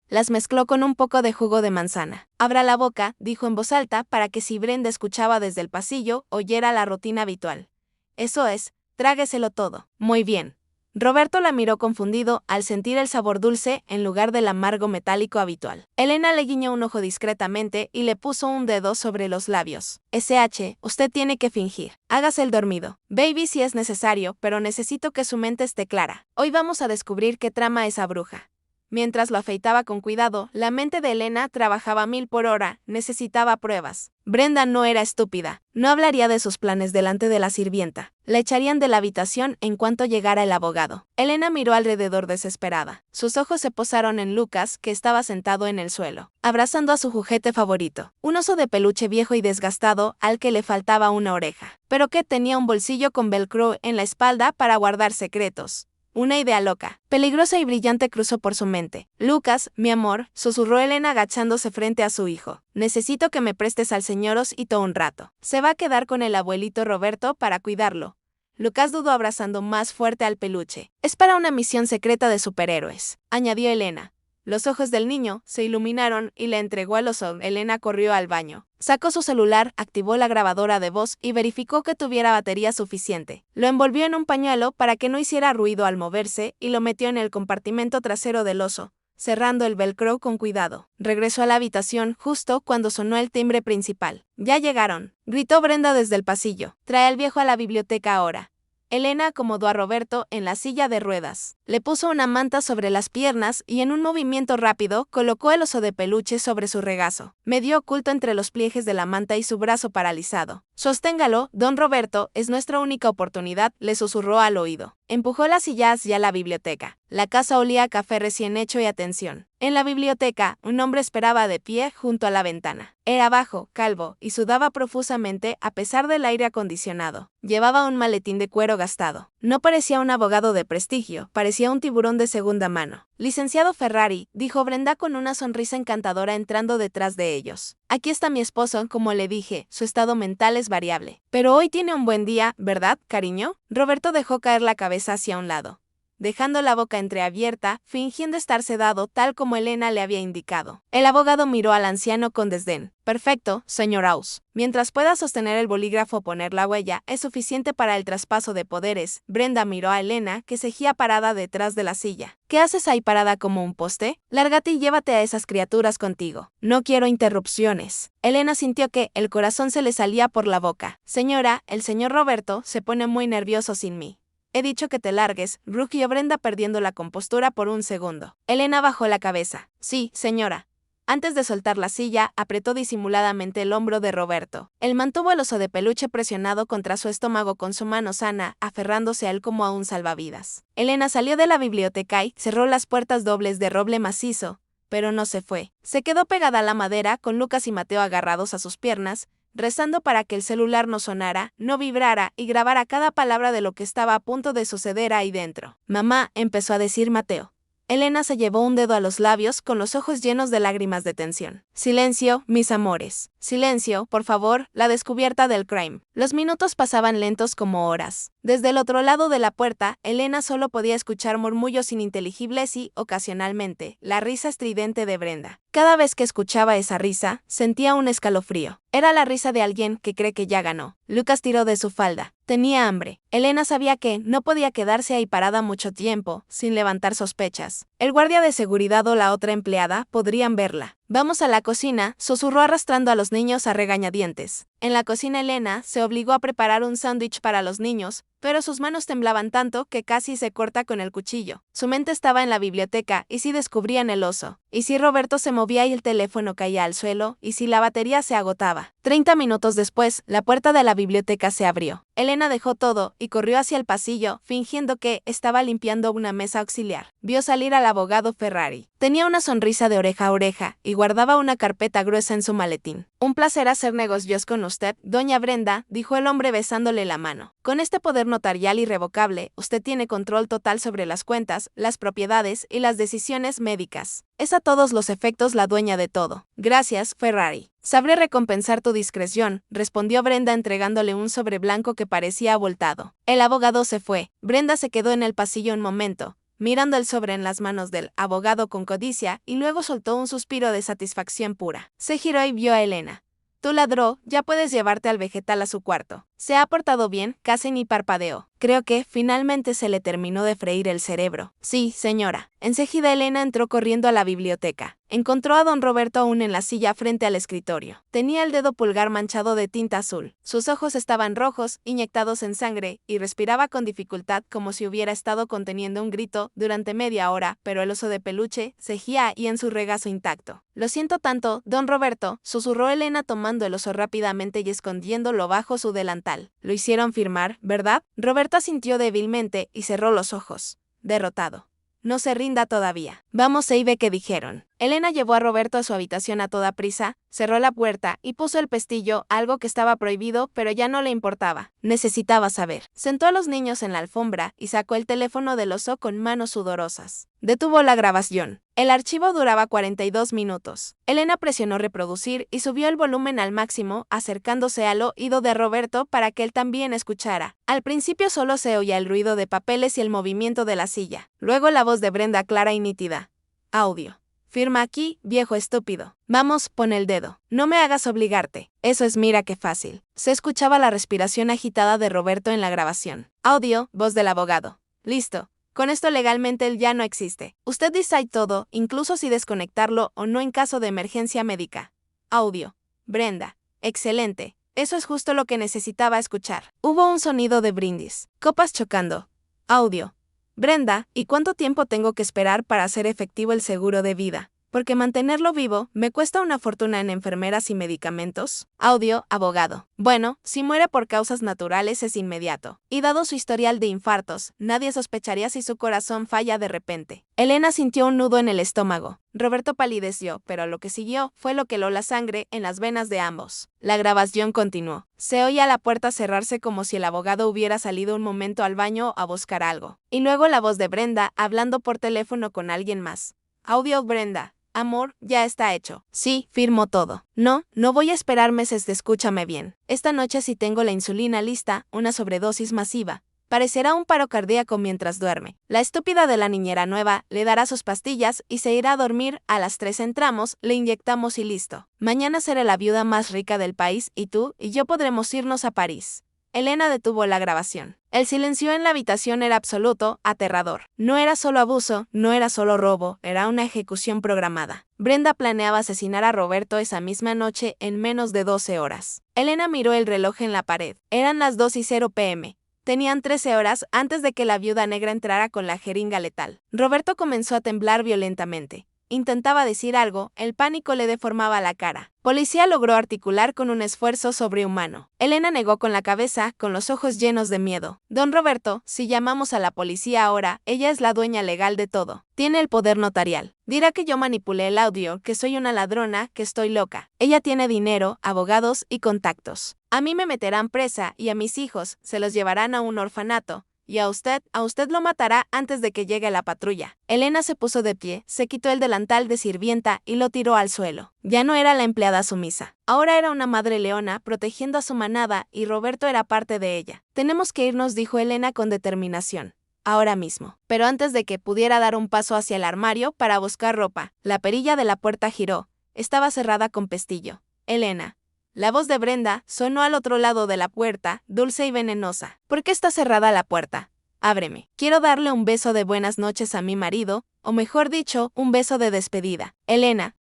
las mezcló con un poco de jugo de manzana. Abra la boca, dijo en voz alta para que si Brenda escuchaba desde el pasillo, oyera la rutina habitual. Eso es, trágueselo todo. Muy bien. Roberto la miró confundido al sentir el sabor dulce en lugar del amargo metálico habitual. Elena le guiñó un ojo discretamente y le puso un dedo sobre los labios. SH, usted tiene que fingir. Hágase el dormido. Baby si es necesario, pero necesito que su mente esté clara. Hoy vamos a descubrir qué trama esa bruja. Mientras lo afeitaba con cuidado, la mente de Elena trabajaba a 1000 por hora, necesitaba pruebas. Brenda no era estúpida, no hablaría de sus planes delante de la sirvienta. La echarían de la habitación en cuanto llegara el abogado. Elena miró alrededor desesperada. Sus ojos se posaron en Lucas, que estaba sentado en el suelo, abrazando a su juguete favorito, un oso de peluche viejo y desgastado al que le faltaba una oreja, pero que tenía un bolsillo con velcro en la espalda para guardar secretos. Una idea loca, peligrosa y brillante cruzó por su mente. Lucas, mi amor, susurró Elena agachándose frente a su hijo. Necesito que me prestes al señor Osito un rato. Se va a quedar con el abuelito Roberto para cuidarlo. Lucas dudó abrazando más fuerte al peluche. Es para una misión secreta de superhéroes, añadió Elena. Los ojos del niño se iluminaron y le entregó el oso. Elena corrió al baño. Sacó su celular, activó la grabadora de voz y verificó que tuviera batería suficiente. Lo envolvió en un pañuelo para que no hiciera ruido al moverse y lo metió en el compartimento trasero del oso, cerrando el velcro con cuidado. Regresó a la habitación justo cuando sonó el timbre principal. «Ya llegaron», gritó Brenda desde el pasillo. «Trae al viejo a la biblioteca ahora». Elena acomodó a Roberto en la silla de ruedas. Le puso una manta sobre las piernas y en un movimiento rápido colocó el oso de peluche sobre su regazo, medio oculto entre los pliegues de la manta y su brazo paralizado. «Sosténgalo, don Roberto, es nuestra única oportunidad», le susurró al oído. Empujó las sillas hacia la biblioteca. La casa olía a café recién hecho y atención. En la biblioteca, un hombre esperaba de pie junto a la ventana. Era bajo, calvo, y sudaba profusamente a pesar del aire acondicionado. Llevaba un maletín de cuero gastado. No parecía un abogado de prestigio, parecía un tiburón de segunda mano. Licenciado Ferrari, dijo Brenda con una sonrisa encantadora entrando detrás de ellos. Aquí está mi esposo, como le dije, su estado mental es variable. Pero hoy tiene un buen día, ¿verdad, cariño? Roberto dejó caer la cabeza hacia un lado, dejando la boca entreabierta, fingiendo estar sedado tal como Elena le había indicado. El abogado miró al anciano con desdén. Perfecto, señor House. Mientras pueda sostener el bolígrafo o poner la huella, es suficiente para el traspaso de poderes. Brenda miró a Elena, que seguía parada detrás de la silla. ¿Qué haces ahí parada como un poste? Lárgate y llévate a esas criaturas contigo. No quiero interrupciones. Elena sintió que el corazón se le salía por la boca. Señora, el señor Roberto se pone muy nervioso sin mí. He dicho que te largues, rugió Brenda perdiendo la compostura por un segundo. Elena bajó la cabeza. Sí, señora. Antes de soltar la silla, apretó disimuladamente el hombro de Roberto. Él mantuvo el oso de peluche presionado contra su estómago con su mano sana, aferrándose a él como a un salvavidas. Elena salió de la biblioteca y cerró las puertas dobles de roble macizo, pero no se fue. Se quedó pegada a la madera, con Lucas y Mateo agarrados a sus piernas, rezando para que el celular no sonara, no vibrara y grabara cada palabra de lo que estaba a punto de suceder ahí dentro. Mamá, empezó a decir Mateo. Elena se llevó un dedo a los labios con los ojos llenos de lágrimas de tensión. Silencio, mis amores. Silencio, por favor, la descubierta del crime. Los minutos pasaban lentos como horas. Desde el otro lado de la puerta, Elena solo podía escuchar murmullos ininteligibles y, ocasionalmente, la risa estridente de Brenda. Cada vez que escuchaba esa risa, sentía un escalofrío. Era la risa de alguien que cree que ya ganó. Lucas tiró de su falda. Tenía hambre. Elena sabía que no podía quedarse ahí parada mucho tiempo, sin levantar sospechas. El guardia de seguridad o la otra empleada podrían verla. Vamos a la cocina, susurró arrastrando a los niños a regañadientes. En la cocina Elena se obligó a preparar un sándwich para los niños, pero sus manos temblaban tanto que casi se corta con el cuchillo. Su mente estaba en la biblioteca, y si descubrían el oso, y si Roberto se movía y el teléfono caía al suelo, y si la batería se agotaba. 30 minutos después, la puerta de la biblioteca se abrió. Elena dejó todo y corrió hacia el pasillo, fingiendo que estaba limpiando una mesa auxiliar. Vio salir al abogado Ferrari. Tenía una sonrisa de oreja a oreja y guardaba una carpeta gruesa en su maletín. Un placer hacer negocios con usted, doña Brenda, dijo el hombre besándole la mano. Con este poder notarial irrevocable, usted tiene control total sobre las cuentas, las propiedades y las decisiones médicas. Es a todos los efectos la dueña de todo. Gracias, Ferrari. Sabré recompensar tu discreción, respondió Brenda entregándole un sobre blanco que parecía abultado. El abogado se fue. Brenda se quedó en el pasillo un momento, mirando el sobre en las manos del abogado con codicia, y luego soltó un suspiro de satisfacción pura. Se giró y vio a Elena. Tú ladró, ya puedes llevarte al vegetal a su cuarto. Se ha portado bien, casi ni parpadeó. Creo que, finalmente, se le terminó de freír el cerebro. Sí, señora. Enseguida Elena entró corriendo a la biblioteca. Encontró a don Roberto aún en la silla frente al escritorio. Tenía el dedo pulgar manchado de tinta azul. Sus ojos estaban rojos, inyectados en sangre, y respiraba con dificultad como si hubiera estado conteniendo un grito durante media hora, pero el oso de peluche seguía ahí en su regazo intacto. Lo siento tanto, don Roberto, susurró Elena tomando el oso rápidamente y escondiéndolo bajo su delantal. Lo hicieron firmar, ¿verdad? Roberto asintió débilmente y cerró los ojos. Derrotado. No se rinda todavía. Vamos y ve qué dijeron. Elena llevó a Roberto a su habitación a toda prisa, cerró la puerta y puso el pestillo, algo que estaba prohibido, pero ya no le importaba. Necesitaba saber. Sentó a los niños en la alfombra y sacó el teléfono del oso con manos sudorosas. Detuvo la grabación. El archivo duraba 42 minutos. Elena presionó reproducir y subió el volumen al máximo, acercándose al oído de Roberto para que él también escuchara. Al principio solo se oía el ruido de papeles y el movimiento de la silla. Luego la voz de Brenda clara y nítida. Audio. Firma aquí, viejo estúpido. Vamos, pon el dedo. No me hagas obligarte. Eso es mira qué fácil. Se escuchaba la respiración agitada de Roberto en la grabación. Audio, voz del abogado. Listo. Con esto legalmente él ya no existe. Usted decide todo, incluso si desconectarlo o no en caso de emergencia médica. Audio. Brenda. Excelente. Eso es justo lo que necesitaba escuchar. Hubo un sonido de brindis. Copas chocando. Audio. Brenda, ¿y cuánto tiempo tengo que esperar para hacer efectivo el seguro de vida? porque mantenerlo vivo me cuesta una fortuna en enfermeras y medicamentos. Audio, abogado. Bueno, si muere por causas naturales es inmediato. Y dado su historial de infartos, nadie sospecharía si su corazón falla de repente. Elena sintió un nudo en el estómago. Roberto palideció, pero lo que siguió fue lo que heló la sangre en las venas de ambos. La grabación continuó. Se oía la puerta cerrarse como si el abogado hubiera salido un momento al baño a buscar algo. Y luego la voz de Brenda hablando por teléfono con alguien más. Audio, Brenda. Amor, ya está hecho. Sí, firmo todo. No voy a esperar meses de escúchame bien. Esta noche si tengo la insulina lista, una sobredosis masiva. Parecerá un paro cardíaco mientras duerme. La estúpida de la niñera nueva le dará sus pastillas y se irá a dormir. A las 3 entramos, le inyectamos y listo. Mañana seré la viuda más rica del país y tú y yo podremos irnos a París. Elena detuvo la grabación. El silencio en la habitación era absoluto, aterrador. No era solo abuso, no era solo robo, era una ejecución programada. Brenda planeaba asesinar a Roberto esa misma noche en menos de 12 horas. Elena miró el reloj en la pared. Eran las 2:00 p.m. Tenían 13 horas antes de que la viuda negra entrara con la jeringa letal. Roberto comenzó a temblar violentamente. Intentaba decir algo, el pánico le deformaba la cara. Policía logró articular con un esfuerzo sobrehumano. Elena negó con la cabeza, con los ojos llenos de miedo. Don Roberto, si llamamos a la policía ahora, ella es la dueña legal de todo. Tiene el poder notarial. Dirá que yo manipulé el audio, que soy una ladrona, que estoy loca. Ella tiene dinero, abogados y contactos. A mí me meterán presa y a mis hijos se los llevarán a un orfanato. Y a usted lo matará antes de que llegue la patrulla. Elena se puso de pie, se quitó el delantal de sirvienta y lo tiró al suelo. Ya no era la empleada sumisa. Ahora era una madre leona protegiendo a su manada y Roberto era parte de ella. Tenemos que irnos, dijo Elena con determinación. Ahora mismo. Pero antes de que pudiera dar un paso hacia el armario para buscar ropa, la perilla de la puerta giró. Estaba cerrada con pestillo. Elena. La voz de Brenda sonó al otro lado de la puerta, dulce y venenosa. ¿Por qué está cerrada la puerta? Ábreme. Quiero darle un beso de buenas noches a mi marido, o mejor dicho, un beso de despedida. Elena.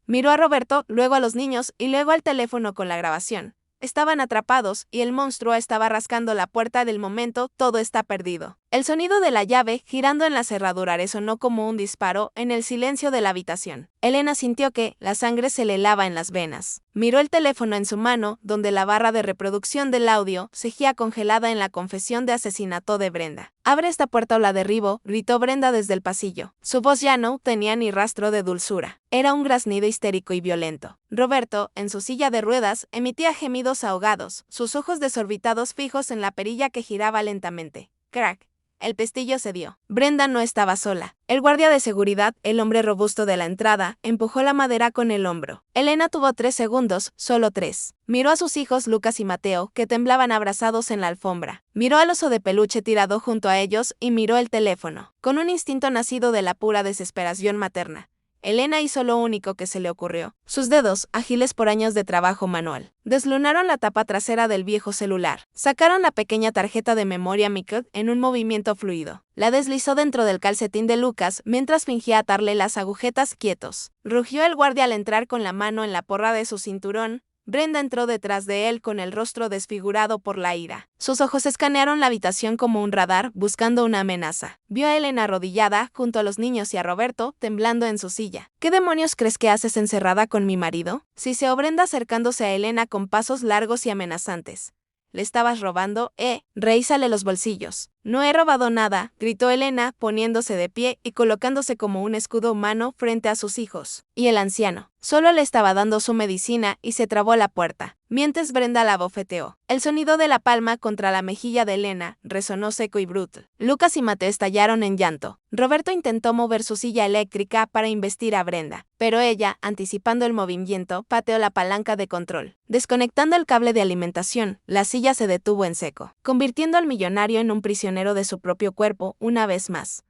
Miró a Roberto, luego a los niños y luego al teléfono con la grabación. Estaban atrapados y el monstruo estaba rascando la puerta del momento, todo está perdido. El sonido de la llave girando en la cerradura resonó como un disparo en el silencio de la habitación. Elena sintió que la sangre se le helaba en las venas. Miró el teléfono en su mano, donde la barra de reproducción del audio seguía congelada en la confesión de asesinato de Brenda. «Abre esta puerta o la derribo», gritó Brenda desde el pasillo. Su voz ya no tenía ni rastro de dulzura. Era un graznido histérico y violento. Roberto, en su silla de ruedas, emitía gemidos ahogados, sus ojos desorbitados fijos en la perilla que giraba lentamente. Crack. El pestillo cedió. Brenda no estaba sola. El guardia de seguridad, el hombre robusto de la entrada, empujó la madera con el hombro. Elena tuvo 3 segundos, solo 3. Miró a sus hijos Lucas y Mateo, que temblaban abrazados en la alfombra. Miró al oso de peluche tirado junto a ellos y miró el teléfono. Con un instinto nacido de la pura desesperación materna, Elena hizo lo único que se le ocurrió. Sus dedos, ágiles por años de trabajo manual, deslunaron la tapa trasera del viejo celular. Sacaron la pequeña tarjeta de memoria micro en un movimiento fluido. La deslizó dentro del calcetín de Lucas mientras fingía atarle las agujetas quietos. Rugió el guardia al entrar con la mano en la porra de su cinturón. Brenda entró detrás de él con el rostro desfigurado por la ira. Sus ojos escanearon la habitación como un radar, buscando una amenaza. Vio a Elena arrodillada, junto a los niños y a Roberto, temblando en su silla. ¿Qué demonios crees que haces encerrada con mi marido? Siseó Brenda acercándose a Elena con pasos largos y amenazantes. ¿Le estabas robando? Revísale los bolsillos. No he robado nada, gritó Elena, poniéndose de pie y colocándose como un escudo humano frente a sus hijos. Y el anciano. Solo le estaba dando su medicina y se trabó la puerta, mientras Brenda la bofeteó. El sonido de la palma contra la mejilla de Elena resonó seco y bruto. Lucas y Mateo estallaron en llanto. Roberto intentó mover su silla eléctrica para embestir a Brenda, pero ella, anticipando el movimiento, pateó la palanca de control. Desconectando el cable de alimentación, la silla se detuvo en seco, convirtiendo al millonario en un prisionero de su propio cuerpo una vez más.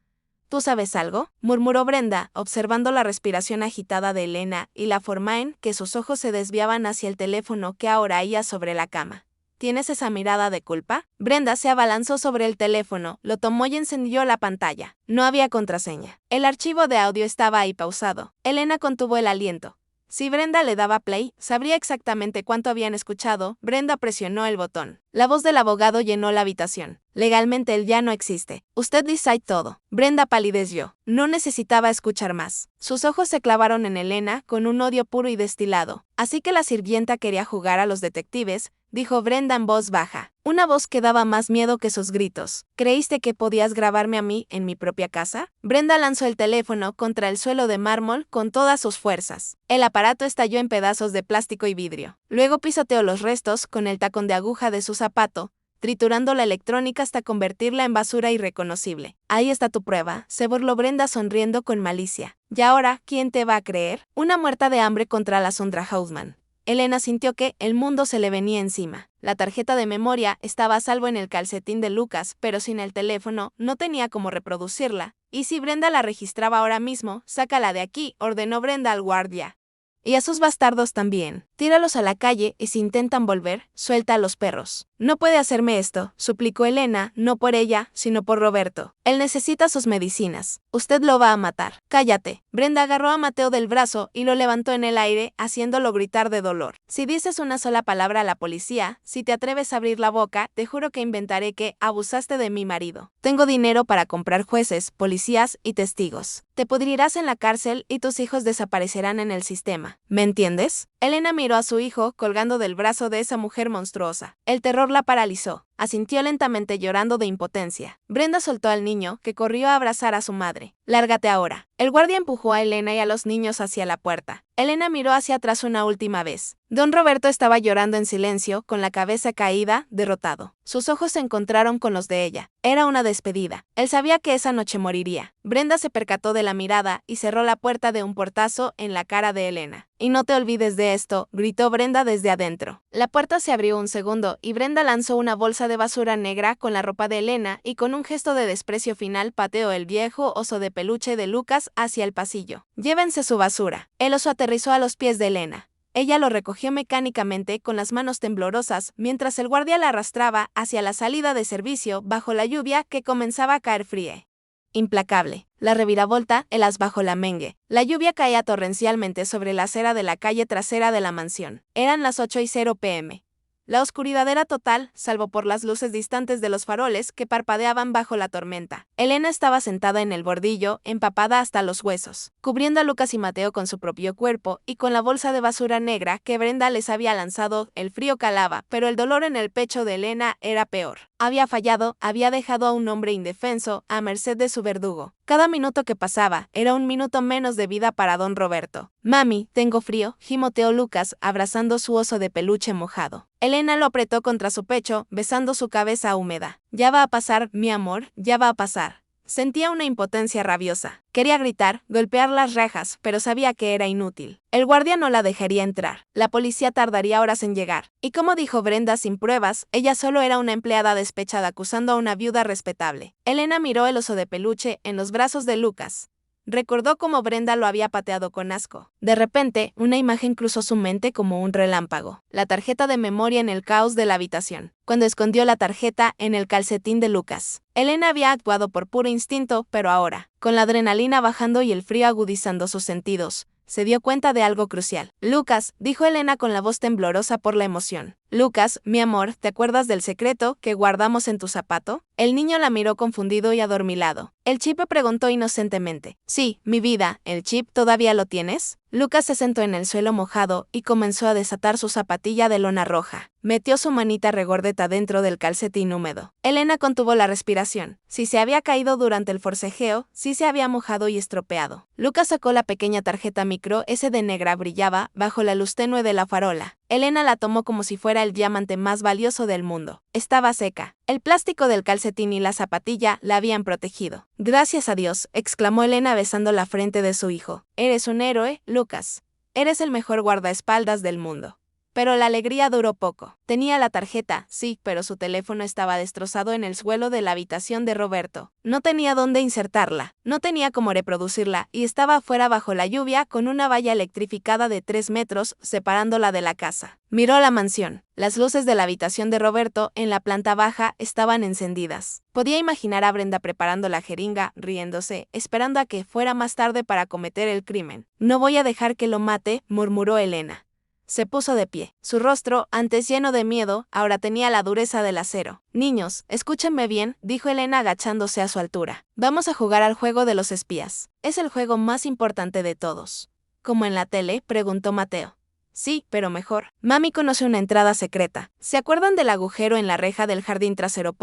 ¿Tú sabes algo?, murmuró Brenda, observando la respiración agitada de Elena y la forma en que sus ojos se desviaban hacia el teléfono que ahora oía sobre la cama. ¿Tienes esa mirada de culpa? Brenda se abalanzó sobre el teléfono, lo tomó y encendió la pantalla. No había contraseña. El archivo de audio estaba ahí pausado. Elena contuvo el aliento. Si Brenda le daba play, sabría exactamente cuánto habían escuchado. Brenda presionó el botón. La voz del abogado llenó la habitación. Legalmente él ya no existe. Usted decide todo. Brenda palideció. No necesitaba escuchar más. Sus ojos se clavaron en Elena con un odio puro y destilado. Así que la sirvienta quería jugar a los detectives, dijo Brenda en voz baja. Una voz que daba más miedo que sus gritos. ¿Creíste que podías grabarme a mí en mi propia casa? Brenda lanzó el teléfono contra el suelo de mármol con todas sus fuerzas. El aparato estalló en pedazos de plástico y vidrio. Luego pisoteó los restos con el tacón de aguja de su zapato, triturando la electrónica hasta convertirla en basura irreconocible. Ahí está tu prueba, se burló Brenda sonriendo con malicia. ¿Y ahora, quién te va a creer? Una muerta de hambre contra la Sondra Hausman. Elena sintió que el mundo se le venía encima. La tarjeta de memoria estaba a salvo en el calcetín de Lucas, pero sin el teléfono no tenía cómo reproducirla. ¿Y si Brenda la registraba ahora mismo? Sácala de aquí, ordenó Brenda al guardia. Y a sus bastardos también. Tíralos a la calle y si intentan volver, suelta a los perros. No puede hacerme esto, suplicó Elena, no por ella, sino por Roberto. Él necesita sus medicinas. Usted lo va a matar. Cállate. Brenda agarró a Mateo del brazo y lo levantó en el aire, haciéndolo gritar de dolor. Si dices una sola palabra a la policía, si te atreves a abrir la boca, te juro que inventaré que abusaste de mi marido. Tengo dinero para comprar jueces, policías y testigos. Te pudrirás en la cárcel y tus hijos desaparecerán en el sistema. ¿Me entiendes? Elena miró a su hijo colgando del brazo de esa mujer monstruosa. El terror la paralizó. Asintió lentamente llorando de impotencia. Brenda soltó al niño, que corrió a abrazar a su madre. Lárgate ahora. El guardia empujó a Elena y a los niños hacia la puerta. Elena miró hacia atrás una última vez. Don Roberto estaba llorando en silencio, con la cabeza caída, derrotado. Sus ojos se encontraron con los de ella. Era una despedida. Él sabía que esa noche moriría. Brenda se percató de la mirada y cerró la puerta de un portazo en la cara de Elena. Y no te olvides de esto, gritó Brenda desde adentro. La puerta se abrió un segundo y Brenda lanzó una bolsa de basura negra con la ropa de Elena y con un gesto de desprecio final pateó el viejo oso de peluche de Lucas hacia el pasillo. Llévense su basura. El oso aterrizó a los pies de Elena. Ella lo recogió mecánicamente con las manos temblorosas mientras el guardia la arrastraba hacia la salida de servicio bajo la lluvia que comenzaba a caer fría. Implacable. La reviravolta, el as bajo la mengue. La lluvia caía torrencialmente sobre la acera de la calle trasera de la mansión. Eran las 8:00 p.m. La oscuridad era total, salvo por las luces distantes de los faroles que parpadeaban bajo la tormenta. Elena estaba sentada en el bordillo, empapada hasta los huesos, cubriendo a Lucas y Mateo con su propio cuerpo y con la bolsa de basura negra que Brenda les había lanzado. El frío calaba, pero el dolor en el pecho de Elena era peor. Había fallado, había dejado a un hombre indefenso a merced de su verdugo. Cada minuto que pasaba era un minuto menos de vida para don Roberto. Mami, tengo frío, gimoteó Lucas, abrazando su oso de peluche mojado. Elena lo apretó contra su pecho, besando su cabeza húmeda. Ya va a pasar, mi amor, ya va a pasar. Sentía una impotencia rabiosa. Quería gritar, golpear las rejas, pero sabía que era inútil. El guardia no la dejaría entrar. La policía tardaría horas en llegar. Y como dijo Brenda sin pruebas, ella solo era una empleada despechada acusando a una viuda respetable. Elena miró el oso de peluche en los brazos de Lucas. Recordó cómo Brenda lo había pateado con asco. De repente, una imagen cruzó su mente como un relámpago. La tarjeta de memoria en el caos de la habitación. Cuando escondió la tarjeta en el calcetín de Lucas. Elena había actuado por puro instinto, pero ahora, con la adrenalina bajando y el frío agudizando sus sentidos, se dio cuenta de algo crucial. Lucas, dijo Elena con la voz temblorosa por la emoción. Lucas, mi amor, ¿te acuerdas del secreto que guardamos en tu zapato? El niño la miró confundido y adormilado. El chip preguntó inocentemente. Sí, mi vida, ¿el chip todavía lo tienes? Lucas se sentó en el suelo mojado y comenzó a desatar su zapatilla de lona roja. Metió su manita regordeta dentro del calcetín húmedo. Elena contuvo la respiración. Si se había caído durante el forcejeo, sí se había mojado y estropeado. Lucas sacó la pequeña tarjeta micro SD negra brillaba bajo la luz tenue de la farola. Elena la tomó como si fuera el diamante más valioso del mundo. Estaba seca. El plástico del calcetín y la zapatilla la habían protegido. Gracias a Dios, exclamó Elena besando la frente de su hijo. Eres un héroe, Lucas. Eres el mejor guardaespaldas del mundo. Pero la alegría duró poco. Tenía la tarjeta, sí, pero su teléfono estaba destrozado en el suelo de la habitación de Roberto. No tenía dónde insertarla, no tenía cómo reproducirla y estaba afuera bajo la lluvia con una valla electrificada de 3 metros separándola de la casa. Miró la mansión. Las luces de la habitación de Roberto en la planta baja estaban encendidas. Podía imaginar a Brenda preparando la jeringa, riéndose, esperando a que fuera más tarde para cometer el crimen. No voy a dejar que lo mate, murmuró Elena. Se puso de pie. Su rostro, antes lleno de miedo, ahora tenía la dureza del acero. Niños, escúchenme bien, dijo Elena agachándose a su altura. Vamos a jugar al juego de los espías. Es el juego más importante de todos. ¿Como en la tele?, preguntó Mateo. Sí, pero mejor. Mami conoce una entrada secreta. ¿Se acuerdan del agujero en la reja del jardín trasero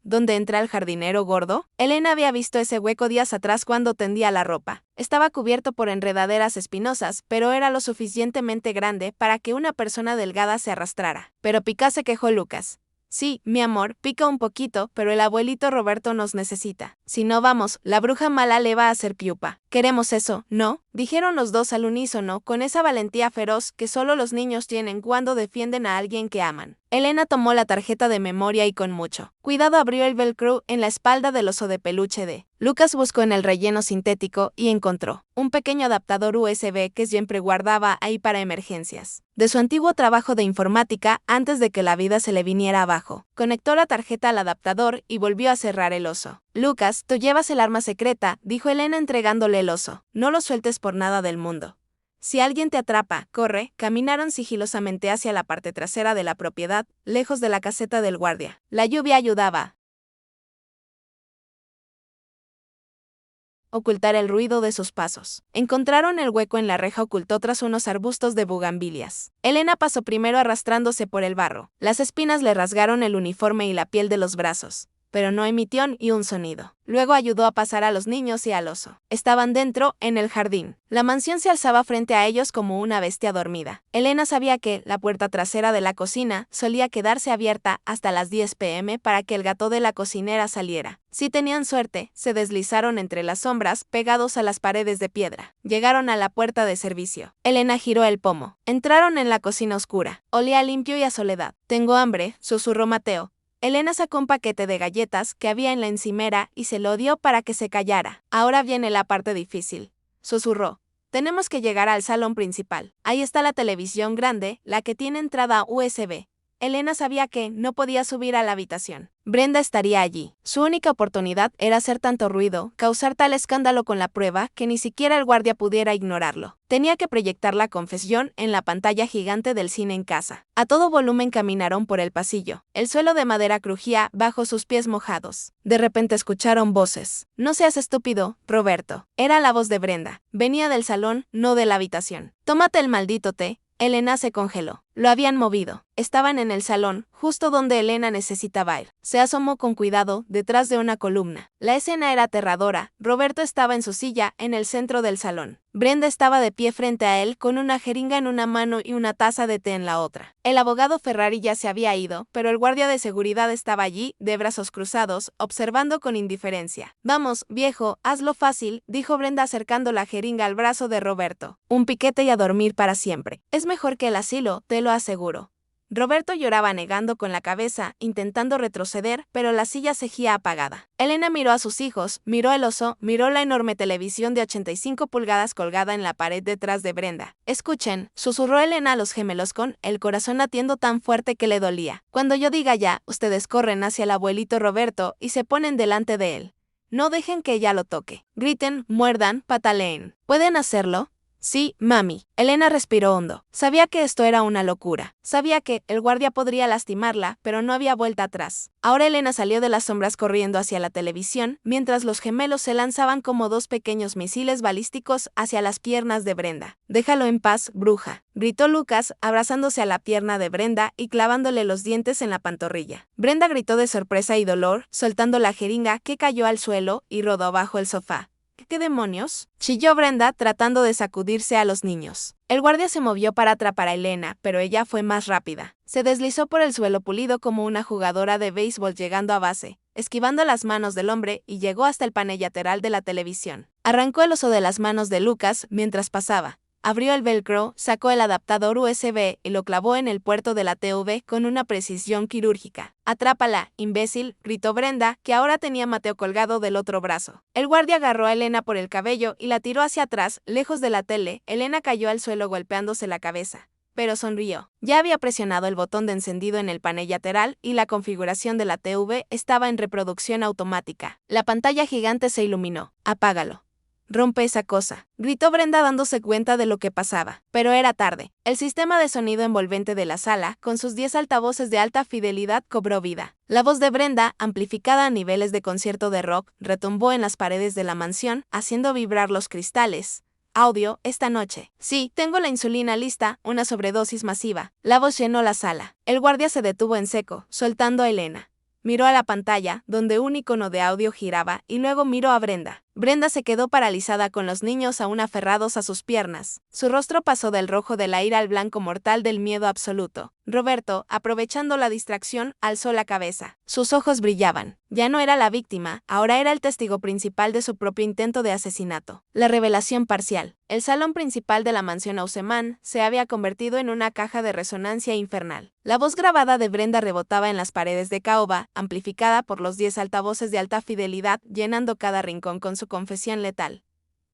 donde entra el jardinero gordo? Elena había visto ese hueco días atrás cuando tendía la ropa. Estaba cubierto por enredaderas espinosas, pero era lo suficientemente grande para que una persona delgada se arrastrara. Pero pica, se quejó Lucas. Sí, mi amor, pica un poquito, pero el abuelito Roberto nos necesita. Si no vamos, la bruja mala le va a hacer piupa. Queremos eso, ¿no?, dijeron los dos al unísono, con esa valentía feroz que solo los niños tienen cuando defienden a alguien que aman. Elena tomó la tarjeta de memoria y con mucho cuidado abrió el velcro en la espalda del oso de peluche de Lucas. Buscó en el relleno sintético y encontró un pequeño adaptador USB que siempre guardaba ahí para emergencias. De su antiguo trabajo de informática, antes de que la vida se le viniera abajo, conectó la tarjeta al adaptador y volvió a cerrar el oso. Lucas, tú llevas el arma secreta, dijo Elena entregándole el oso. No lo sueltes por nada del mundo. Si alguien te atrapa, corre. Caminaron sigilosamente hacia la parte trasera de la propiedad, lejos de la caseta del guardia. La lluvia ayudaba a ocultar el ruido de sus pasos. Encontraron el hueco en la reja oculto tras unos arbustos de bugambilias. Elena pasó primero arrastrándose por el barro. Las espinas le rasgaron el uniforme y la piel de los brazos, pero no emitió ni un sonido. Luego ayudó a pasar a los niños y al oso. Estaban dentro, en el jardín. La mansión se alzaba frente a ellos como una bestia dormida. Elena sabía que la puerta trasera de la cocina solía quedarse abierta hasta las 10 p.m. para que el gato de la cocinera saliera. Si tenían suerte, se deslizaron entre las sombras pegados a las paredes de piedra. Llegaron a la puerta de servicio. Elena giró el pomo. Entraron en la cocina oscura. Olía limpio y a soledad. Tengo hambre, susurró Mateo. Elena sacó un paquete de galletas que había en la encimera y se lo dio para que se callara. Ahora viene la parte difícil, susurró. Tenemos que llegar al salón principal. Ahí está la televisión grande, la que tiene entrada USB. Elena sabía que no podía subir a la habitación. Brenda estaría allí. Su única oportunidad era hacer tanto ruido, causar tal escándalo con la prueba, que ni siquiera el guardia pudiera ignorarlo. Tenía que proyectar la confesión en la pantalla gigante del cine en casa. A todo volumen caminaron por el pasillo. El suelo de madera crujía bajo sus pies mojados. De repente escucharon voces. No seas estúpido, Roberto. Era la voz de Brenda. Venía del salón, no de la habitación. Tómate el maldito té. Elena se congeló. Lo habían movido. Estaban en el salón, justo donde Elena necesitaba ir. Se asomó con cuidado, detrás de una columna. La escena era aterradora. Roberto estaba en su silla, en el centro del salón. Brenda estaba de pie frente a él, con una jeringa en una mano y una taza de té en la otra. El abogado Ferrari ya se había ido, pero el guardia de seguridad estaba allí, de brazos cruzados, observando con indiferencia. Vamos, viejo, hazlo fácil, dijo Brenda acercando la jeringa al brazo de Roberto. Un piquete y a dormir para siempre. Es mejor que el asilo, te lo aseguro. Roberto lloraba negando con la cabeza, intentando retroceder, pero la silla seguía apagada. Elena miró a sus hijos, miró el oso, miró la enorme televisión de 85 pulgadas colgada en la pared detrás de Brenda. Escuchen, susurró Elena a los gemelos con el corazón latiendo tan fuerte que le dolía. Cuando yo diga ya, ustedes corren hacia el abuelito Roberto y se ponen delante de él. No dejen que ella lo toque. Griten, muerdan, pataleen. ¿Pueden hacerlo? Sí, mami. Elena respiró hondo. Sabía que esto era una locura. Sabía que el guardia podría lastimarla, pero no había vuelta atrás. Ahora Elena salió de las sombras corriendo hacia la televisión, mientras los gemelos se lanzaban como dos pequeños misiles balísticos hacia las piernas de Brenda. Déjalo en paz, bruja, gritó Lucas, abrazándose a la pierna de Brenda y clavándole los dientes en la pantorrilla. Brenda gritó de sorpresa y dolor, soltando la jeringa que cayó al suelo y rodó bajo el sofá. ¿Qué demonios?, chilló Brenda tratando de sacudirse a los niños. El guardia se movió para atrapar a Elena, pero ella fue más rápida. Se deslizó por el suelo pulido como una jugadora de béisbol llegando a base, esquivando las manos del hombre y llegó hasta el panel lateral de la televisión. Arrancó el oso de las manos de Lucas mientras pasaba. Abrió el velcro, sacó el adaptador USB y lo clavó en el puerto de la TV con una precisión quirúrgica. «Atrápala, imbécil», gritó Brenda, que ahora tenía a Mateo colgado del otro brazo. El guardia agarró a Elena por el cabello y la tiró hacia atrás, lejos de la tele. Elena cayó al suelo golpeándose la cabeza, pero sonrió. Ya había presionado el botón de encendido en el panel lateral y la configuración de la TV estaba en reproducción automática. La pantalla gigante se iluminó. «Apágalo». rompe esa cosa, gritó Brenda dándose cuenta de lo que pasaba. Pero era tarde. El sistema de sonido envolvente de la sala, con sus 10 altavoces de alta fidelidad, cobró vida. La voz de Brenda, amplificada a niveles de concierto de rock, retumbó en las paredes de la mansión, haciendo vibrar los cristales. Audio, esta noche. Sí, tengo la insulina lista, una sobredosis masiva. La voz llenó la sala. El guardia se detuvo en seco, soltando a Elena. Miró a la pantalla, donde un icono de audio giraba, y luego miró a Brenda. Brenda se quedó paralizada con los niños aún aferrados a sus piernas. Su rostro pasó del rojo de la ira al blanco mortal del miedo absoluto. Roberto, aprovechando la distracción, alzó la cabeza. Sus ojos brillaban. Ya no era la víctima, ahora era el testigo principal de su propio intento de asesinato. La revelación parcial. El salón principal de la mansión Auseman se había convertido en una caja de resonancia infernal. La voz grabada de Brenda rebotaba en las paredes de caoba, amplificada por los 10 altavoces de alta fidelidad, llenando cada rincón con su confesión letal.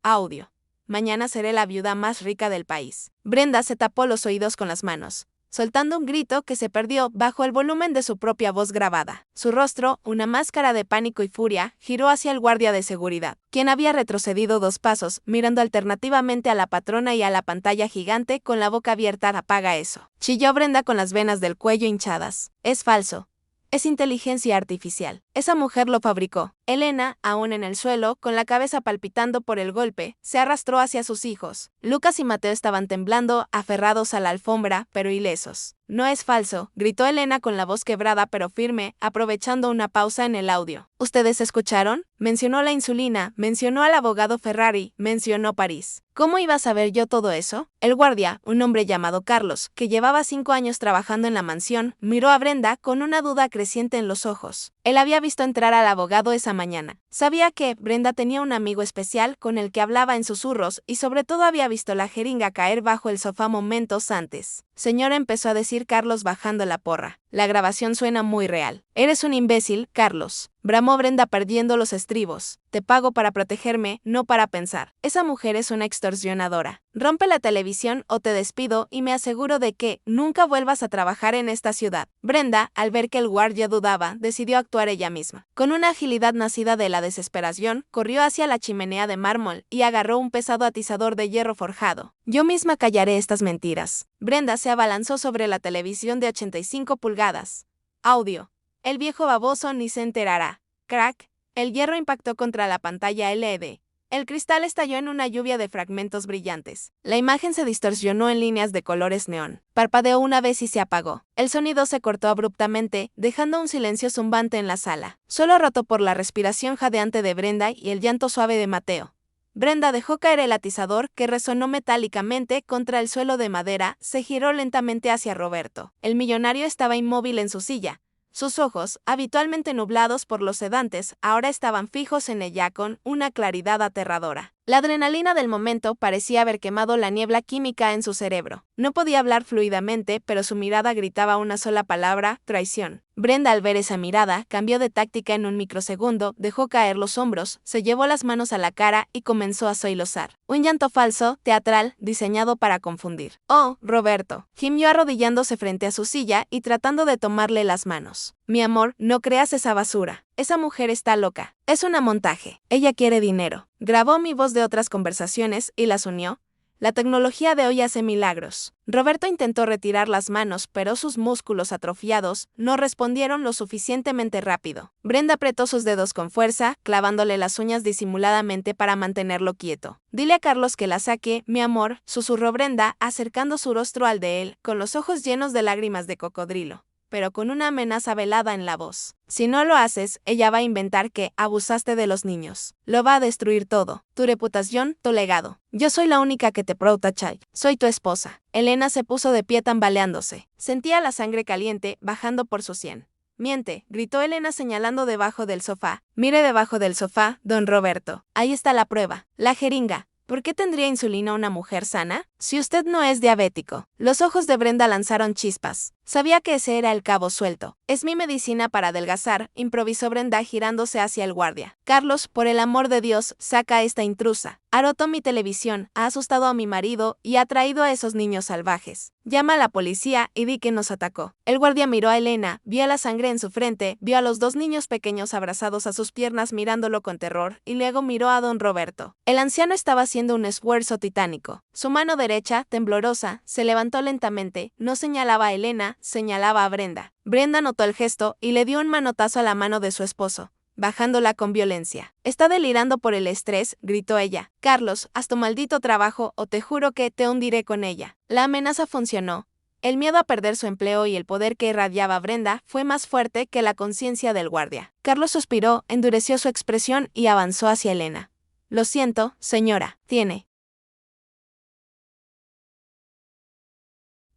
Audio. Mañana seré la viuda más rica del país. Brenda se tapó los oídos con las manos, soltando un grito que se perdió bajo el volumen de su propia voz grabada. Su rostro, una máscara de pánico y furia, giró hacia el guardia de seguridad, quien había retrocedido 2 pasos, mirando alternativamente a la patrona y a la pantalla gigante con la boca abierta. Apaga eso. Chilló Brenda con las venas del cuello hinchadas. Es falso. Es inteligencia artificial. Esa mujer lo fabricó. Elena, aún en el suelo, con la cabeza palpitando por el golpe, se arrastró hacia sus hijos. Lucas y Mateo estaban temblando, aferrados a la alfombra, pero ilesos. No es falso, gritó Elena con la voz quebrada pero firme, aprovechando una pausa en el audio. ¿Ustedes escucharon? Mencionó la insulina, mencionó al abogado Ferrari, mencionó París. ¿Cómo iba a saber yo todo eso? El guardia, un hombre llamado Carlos, que llevaba 5 años trabajando en la mansión, miró a Brenda con una duda creciente en los ojos. Él había visto entrar al abogado esa mañana. Sabía que Brenda tenía un amigo especial con el que hablaba en susurros y sobre todo había visto la jeringa caer bajo el sofá momentos antes. Señora, empezó a decir Carlos bajando la porra. La grabación suena muy real. Eres un imbécil, Carlos. Bramó Brenda perdiendo los estribos. Te pago para protegerme, no para pensar. Esa mujer es una extorsionadora. Rompe la televisión o te despido y me aseguro de que nunca vuelvas a trabajar en esta ciudad. Brenda, al ver que el guardia dudaba, decidió actuar ella misma. Con una agilidad nacida de la desesperación, corrió hacia la chimenea de mármol y agarró un pesado atizador de hierro forjado. Yo misma callaré estas mentiras. Brenda se abalanzó sobre la televisión de 85 pulgadas. Audio. El viejo baboso ni se enterará. Crack. El hierro impactó contra la pantalla LED. El cristal estalló en una lluvia de fragmentos brillantes. La imagen se distorsionó en líneas de colores neón. Parpadeó una vez y se apagó. El sonido se cortó abruptamente, dejando un silencio zumbante en la sala, solo roto por la respiración jadeante de Brenda y el llanto suave de Mateo. Brenda dejó caer el atizador, que resonó metálicamente contra el suelo de madera, se giró lentamente hacia Roberto. El millonario estaba inmóvil en su silla. Sus ojos, habitualmente nublados por los sedantes, ahora estaban fijos en ella con una claridad aterradora. La adrenalina del momento parecía haber quemado la niebla química en su cerebro. No podía hablar fluidamente, pero su mirada gritaba una sola palabra: traición. Brenda, al ver esa mirada, cambió de táctica en un microsegundo, dejó caer los hombros, se llevó las manos a la cara y comenzó a sollozar. Un llanto falso, teatral, diseñado para confundir. Oh, Roberto, gimió arrodillándose frente a su silla y tratando de tomarle las manos. Mi amor, no creas esa basura. Esa mujer está loca. Es un montaje. Ella quiere dinero. Grabó mi voz de otras conversaciones y las unió. La tecnología de hoy hace milagros. Roberto intentó retirar las manos, pero sus músculos atrofiados no respondieron lo suficientemente rápido. Brenda apretó sus dedos con fuerza, clavándole las uñas disimuladamente para mantenerlo quieto. Dile a Carlos que la saque, mi amor, susurró Brenda, acercando su rostro al de él, con los ojos llenos de lágrimas de cocodrilo, pero con una amenaza velada en la voz. Si no lo haces, ella va a inventar que abusaste de los niños. Lo va a destruir todo. Tu reputación, tu legado. Yo soy la única que te protege. Soy tu esposa. Elena se puso de pie tambaleándose. Sentía la sangre caliente bajando por su sien. Miente, gritó Elena señalando debajo del sofá. Mire debajo del sofá, don Roberto. Ahí está la prueba. La jeringa. ¿Por qué tendría insulina una mujer sana? Si usted no es diabético. Los ojos de Brenda lanzaron chispas. Sabía que ese era el cabo suelto. Es mi medicina para adelgazar, improvisó Brenda girándose hacia el guardia. Carlos, por el amor de Dios, saca a esta intrusa. Ha roto mi televisión, ha asustado a mi marido y ha traído a esos niños salvajes. Llama a la policía y di que nos atacó. El guardia miró a Elena, vio la sangre en su frente, vio a los dos niños pequeños abrazados a sus piernas mirándolo con terror y luego miró a don Roberto. El anciano estaba haciendo un esfuerzo titánico. Su mano derecha, temblorosa, se levantó lentamente, no señalaba a Elena, señalaba a Brenda. Brenda notó el gesto y le dio un manotazo a la mano de su esposo, bajándola con violencia. Está delirando por el estrés, gritó ella. Carlos, haz tu maldito trabajo o te juro que te hundiré con ella. La amenaza funcionó. El miedo a perder su empleo y el poder que irradiaba Brenda fue más fuerte que la conciencia del guardia. Carlos suspiró, endureció su expresión y avanzó hacia Elena. Lo siento, señora, tiene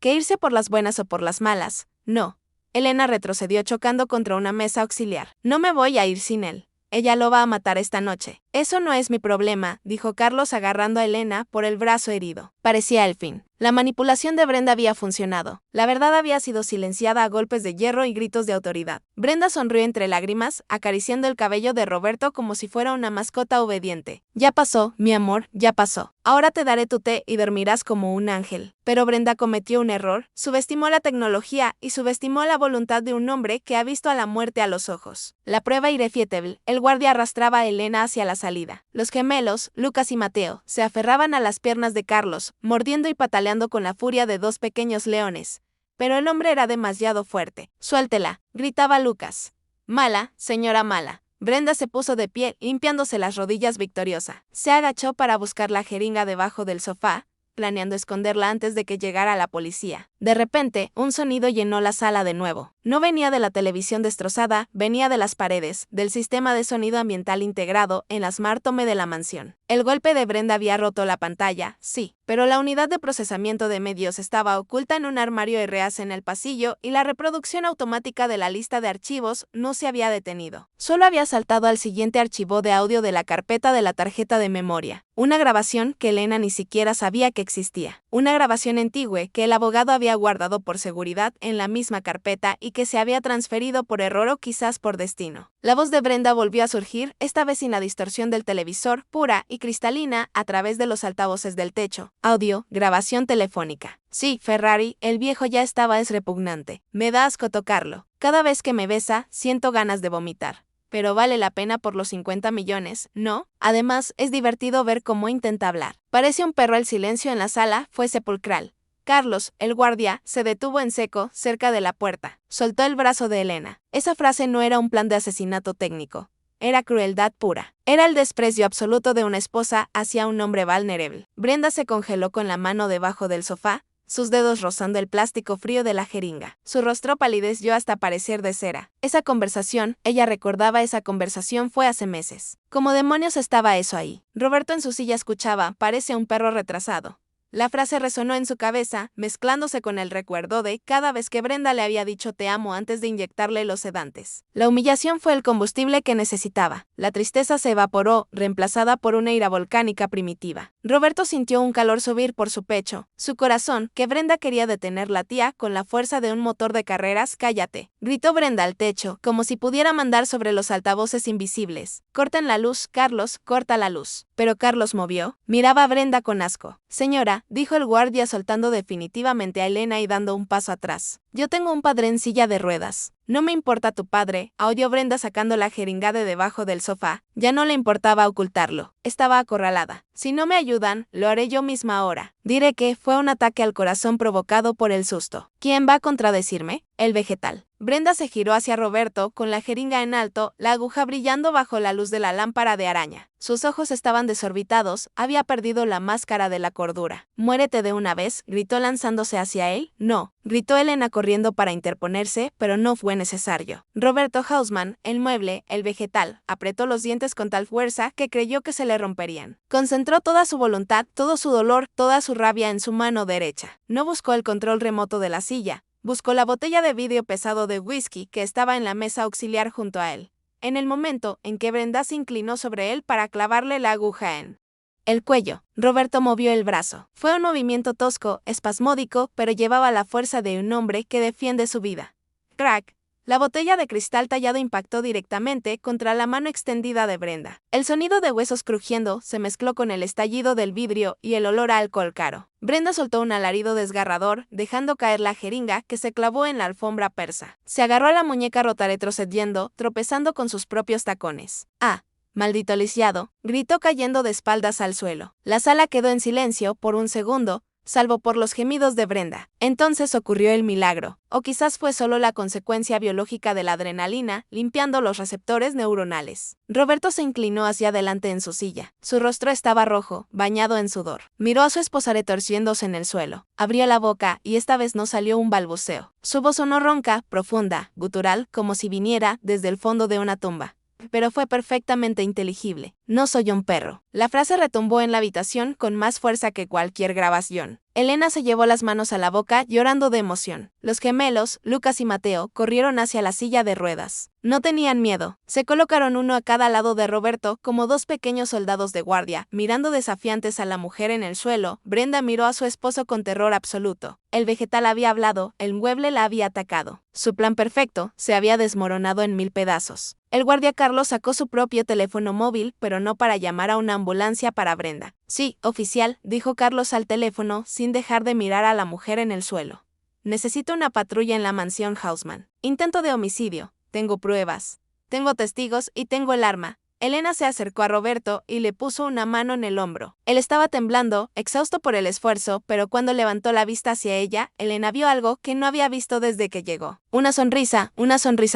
que irse por las buenas o por las malas. No. Elena retrocedió chocando contra una mesa auxiliar. No me voy a ir sin él. Ella lo va a matar esta noche. Eso no es mi problema, dijo Carlos agarrando a Elena por el brazo herido. Parecía el fin. La manipulación de Brenda había funcionado. La verdad había sido silenciada a golpes de hierro y gritos de autoridad. Brenda sonrió entre lágrimas, acariciando el cabello de Roberto como si fuera una mascota obediente. Ya pasó, mi amor, ya pasó. Ahora te daré tu té y dormirás como un ángel. Pero Brenda cometió un error, subestimó la tecnología y subestimó la voluntad de un hombre que ha visto a la muerte a los ojos. La prueba irrefutable, el guardia arrastraba a Elena hacia la salida. Los gemelos, Lucas y Mateo, se aferraban a las piernas de Carlos, mordiendo y pataleando con la furia de dos pequeños leones. Pero el hombre era demasiado fuerte. Suéltela, gritaba Lucas. Mala, señora mala. Brenda se puso de pie, limpiándose las rodillas victoriosa. Se agachó para buscar la jeringa debajo del sofá, planeando esconderla antes de que llegara la policía. De repente, un sonido llenó la sala de nuevo. No venía de la televisión destrozada, venía de las paredes, del sistema de sonido ambiental integrado en la Smart Home de la mansión. El golpe de Brenda había roto la pantalla, sí, pero la unidad de procesamiento de medios estaba oculta en un armario RAS en el pasillo y la reproducción automática de la lista de archivos no se había detenido. Solo había saltado al siguiente archivo de audio de la carpeta de la tarjeta de memoria. Una grabación que Elena ni siquiera sabía que existía. Una grabación antigua que el abogado había guardado por seguridad en la misma carpeta y que se había transferido por error o quizás por destino. La voz de Brenda volvió a surgir, esta vez sin la distorsión del televisor, pura y cristalina a través de los altavoces del techo. Audio, grabación telefónica. Sí, Ferrari, el viejo ya estaba repugnante. Me da asco tocarlo. Cada vez que me besa, siento ganas de vomitar. Pero vale la pena por los 50 millones, ¿no? Además, es divertido ver cómo intenta hablar. Parece un perro. El silencio en la sala fue sepulcral. Carlos, el guardia, se detuvo en seco, cerca de la puerta. Soltó el brazo de Elena. Esa frase no era un plan de asesinato técnico. Era crueldad pura. Era el desprecio absoluto de una esposa hacia un hombre vulnerable. Brenda se congeló con la mano debajo del sofá, sus dedos rozando el plástico frío de la jeringa. Su rostro palideció hasta parecer de cera. Esa conversación, ella recordaba esa conversación fue hace meses. ¿Cómo demonios estaba eso ahí? Roberto en su silla escuchaba, parece un perro retrasado. La frase resonó en su cabeza, mezclándose con el recuerdo de cada vez que Brenda le había dicho te amo antes de inyectarle los sedantes. La humillación fue el combustible que necesitaba. La tristeza se evaporó, reemplazada por una ira volcánica primitiva. Roberto sintió un calor subir por su pecho. Su corazón, que Brenda quería detener, latía con la fuerza de un motor de carreras. Cállate, gritó Brenda al techo, como si pudiera mandar sobre los altavoces invisibles. Corten la luz, Carlos, corta la luz. Pero Carlos movió. Miraba a Brenda con asco. Señora, dijo el guardia soltando definitivamente a Elena y dando un paso atrás. Yo tengo un padre en silla de ruedas. No me importa tu padre, audió Brenda sacando la jeringa de debajo del sofá. Ya no le importaba ocultarlo. Estaba acorralada. Si no me ayudan, lo haré yo misma ahora. Diré que fue un ataque al corazón provocado por el susto. ¿Quién va a contradecirme? El vegetal. Brenda se giró hacia Roberto con la jeringa en alto, la aguja brillando bajo la luz de la lámpara de araña. Sus ojos estaban desorbitados, había perdido la máscara de la cordura. Muérete de una vez, gritó lanzándose hacia él. No, gritó Elena corriendo para interponerse, pero no fue necesario. Roberto Hausmann, el mueble, el vegetal, apretó los dientes con tal fuerza que creyó que se le romperían. Concentró toda su voluntad, todo su dolor, toda su rabia en su mano derecha. No buscó el control remoto de la silla. Buscó la botella de vidrio pesado de whisky que estaba en la mesa auxiliar junto a él. En el momento en que Brenda se inclinó sobre él para clavarle la aguja en El cuello. Roberto movió el brazo. Fue un movimiento tosco, espasmódico, pero llevaba la fuerza de un hombre que defiende su vida. Crack. La botella de cristal tallado impactó directamente contra la mano extendida de Brenda. El sonido de huesos crujiendo se mezcló con el estallido del vidrio y el olor a alcohol caro. Brenda soltó un alarido desgarrador, dejando caer la jeringa que se clavó en la alfombra persa. Se agarró a la muñeca rota retrocediendo, tropezando con sus propios tacones. ¡Ah! Maldito lisiado, gritó cayendo de espaldas al suelo. La sala quedó en silencio por un segundo, salvo por los gemidos de Brenda. Entonces ocurrió el milagro, o quizás fue solo la consecuencia biológica de la adrenalina, limpiando los receptores neuronales. Roberto se inclinó hacia adelante en su silla. Su rostro estaba rojo, bañado en sudor. Miró a su esposa retorciéndose en el suelo. Abrió la boca y esta vez no salió un balbuceo. Su voz sonó ronca, profunda, gutural, como si viniera desde el fondo de una tumba. Pero fue perfectamente inteligible. No soy un perro. La frase retumbó en la habitación con más fuerza que cualquier grabación. Elena se llevó las manos a la boca llorando de emoción. Los gemelos, Lucas y Mateo, corrieron hacia la silla de ruedas. No tenían miedo. Se colocaron uno a cada lado de Roberto como dos pequeños soldados de guardia, mirando desafiantes a la mujer en el suelo. Brenda miró a su esposo con terror absoluto. El vegetal había hablado, el mueble la había atacado. Su plan perfecto se había desmoronado en 1000 pedazos. El guardia Carlos sacó su propio teléfono móvil, pero no para llamar a una ambulancia para Brenda. Sí, oficial, dijo Carlos al teléfono, sin dejar de mirar a la mujer en el suelo. Necesito una patrulla en la mansión Haussmann. Intento de homicidio. Tengo pruebas. Tengo testigos y tengo el arma. Elena se acercó a Roberto y le puso una mano en el hombro. Él estaba temblando, exhausto por el esfuerzo, pero cuando levantó la vista hacia ella, Elena vio algo que no había visto desde que llegó. Una sonrisa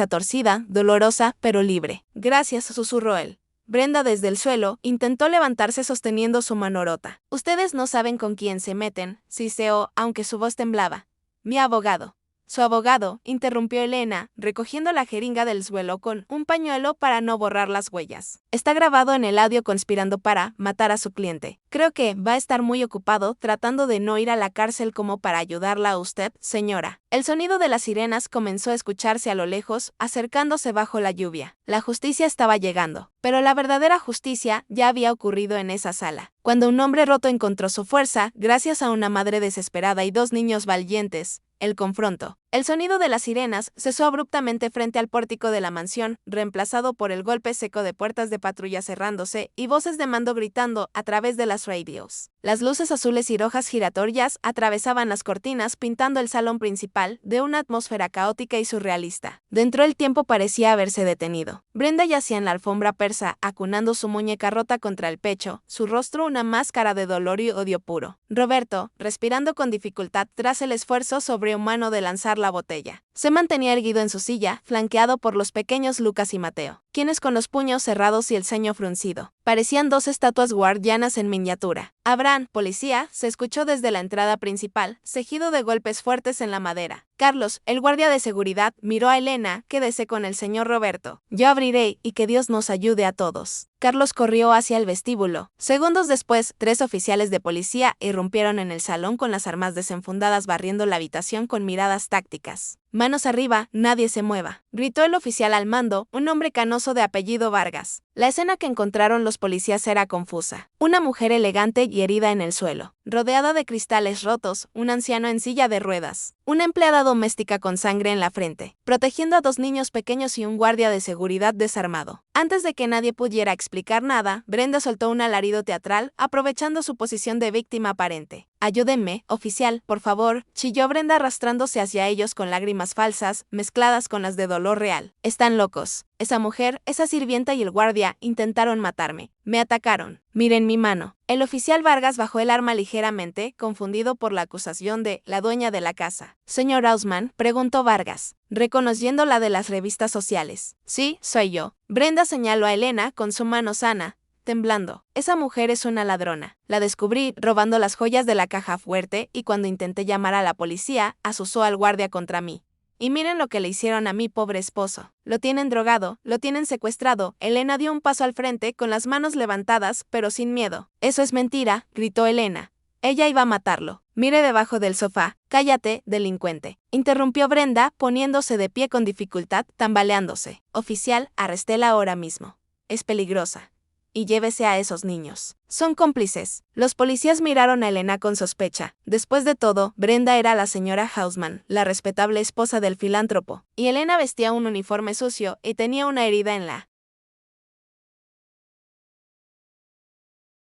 torcida, dolorosa, pero libre. Gracias, susurró él. Brenda desde el suelo intentó levantarse sosteniendo su mano rota. Ustedes no saben con quién se meten, siseó, aunque su voz temblaba. Mi abogado. Su abogado, interrumpió Elena, recogiendo la jeringa del suelo con un pañuelo para no borrar las huellas. Está grabado en el audio conspirando para matar a su cliente. Creo que va a estar muy ocupado tratando de no ir a la cárcel como para ayudarla a usted, señora. El sonido de las sirenas comenzó a escucharse a lo lejos, acercándose bajo la lluvia. La justicia estaba llegando, pero la verdadera justicia ya había ocurrido en esa sala. Cuando un hombre roto encontró su fuerza, gracias a una madre desesperada y dos niños valientes, el confronto. El sonido de las sirenas cesó abruptamente frente al pórtico de la mansión, reemplazado por el golpe seco de puertas de patrulla cerrándose y voces de mando gritando a través de las radios. Las luces azules y rojas giratorias atravesaban las cortinas pintando el salón principal de una atmósfera caótica y surrealista. Dentro el tiempo parecía haberse detenido. Brenda yacía en la alfombra persa, acunando su muñeca rota contra el pecho, su rostro una máscara de dolor y odio puro. Roberto, respirando con dificultad tras el esfuerzo sobrehumano de lanzar la botella. Se mantenía erguido en su silla, flanqueado por los pequeños Lucas y Mateo, quienes con los puños cerrados y el ceño fruncido. Parecían dos estatuas guardianas en miniatura. Abraham, policía, se escuchó desde la entrada principal, seguido de golpes fuertes en la madera. Carlos, el guardia de seguridad, miró a Elena, quédese con el señor Roberto. Yo abriré y que Dios nos ayude a todos. Carlos corrió hacia el vestíbulo. Segundos después, 3 oficiales de policía irrumpieron en el salón con las armas desenfundadas barriendo la habitación con miradas tácticas. Manos arriba, nadie se mueva, gritó el oficial al mando, un hombre canoso de apellido Vargas. La escena que encontraron los policías era confusa. Una mujer elegante y herida en el suelo, rodeada de cristales rotos, un anciano en silla de ruedas, una empleada doméstica con sangre en la frente, protegiendo a 2 niños pequeños y un guardia de seguridad desarmado. Antes de que nadie pudiera explicar nada, Brenda soltó un alarido teatral, aprovechando su posición de víctima aparente. Ayúdenme, oficial, por favor, chilló Brenda arrastrándose hacia ellos con lágrimas falsas, mezcladas con las de dolor real. Están locos. Esa mujer, esa sirvienta y el guardia intentaron matarme. Me atacaron. Miren mi mano. El oficial Vargas bajó el arma ligeramente, confundido por la acusación de la dueña de la casa. Señor Haussmann, preguntó Vargas, reconociendo la de las revistas sociales. Sí, soy yo. Brenda señaló a Elena con su mano sana, temblando. Esa mujer es una ladrona. La descubrí robando las joyas de la caja fuerte y cuando intenté llamar a la policía, asusó al guardia contra mí. Y miren lo que le hicieron a mi pobre esposo. Lo tienen drogado, lo tienen secuestrado. Elena dio un paso al frente con las manos levantadas, pero sin miedo. Eso es mentira, gritó Elena. Ella iba a matarlo. Mire debajo del sofá. Cállate, delincuente. Interrumpió Brenda, poniéndose de pie con dificultad, tambaleándose. Oficial, arréstela ahora mismo. Es peligrosa. y llévese a esos niños. Son cómplices. Los policías miraron a Elena con sospecha. Después de todo, Brenda era la señora Hausman, la respetable esposa del filántropo, y Elena vestía un uniforme sucio y tenía una herida en la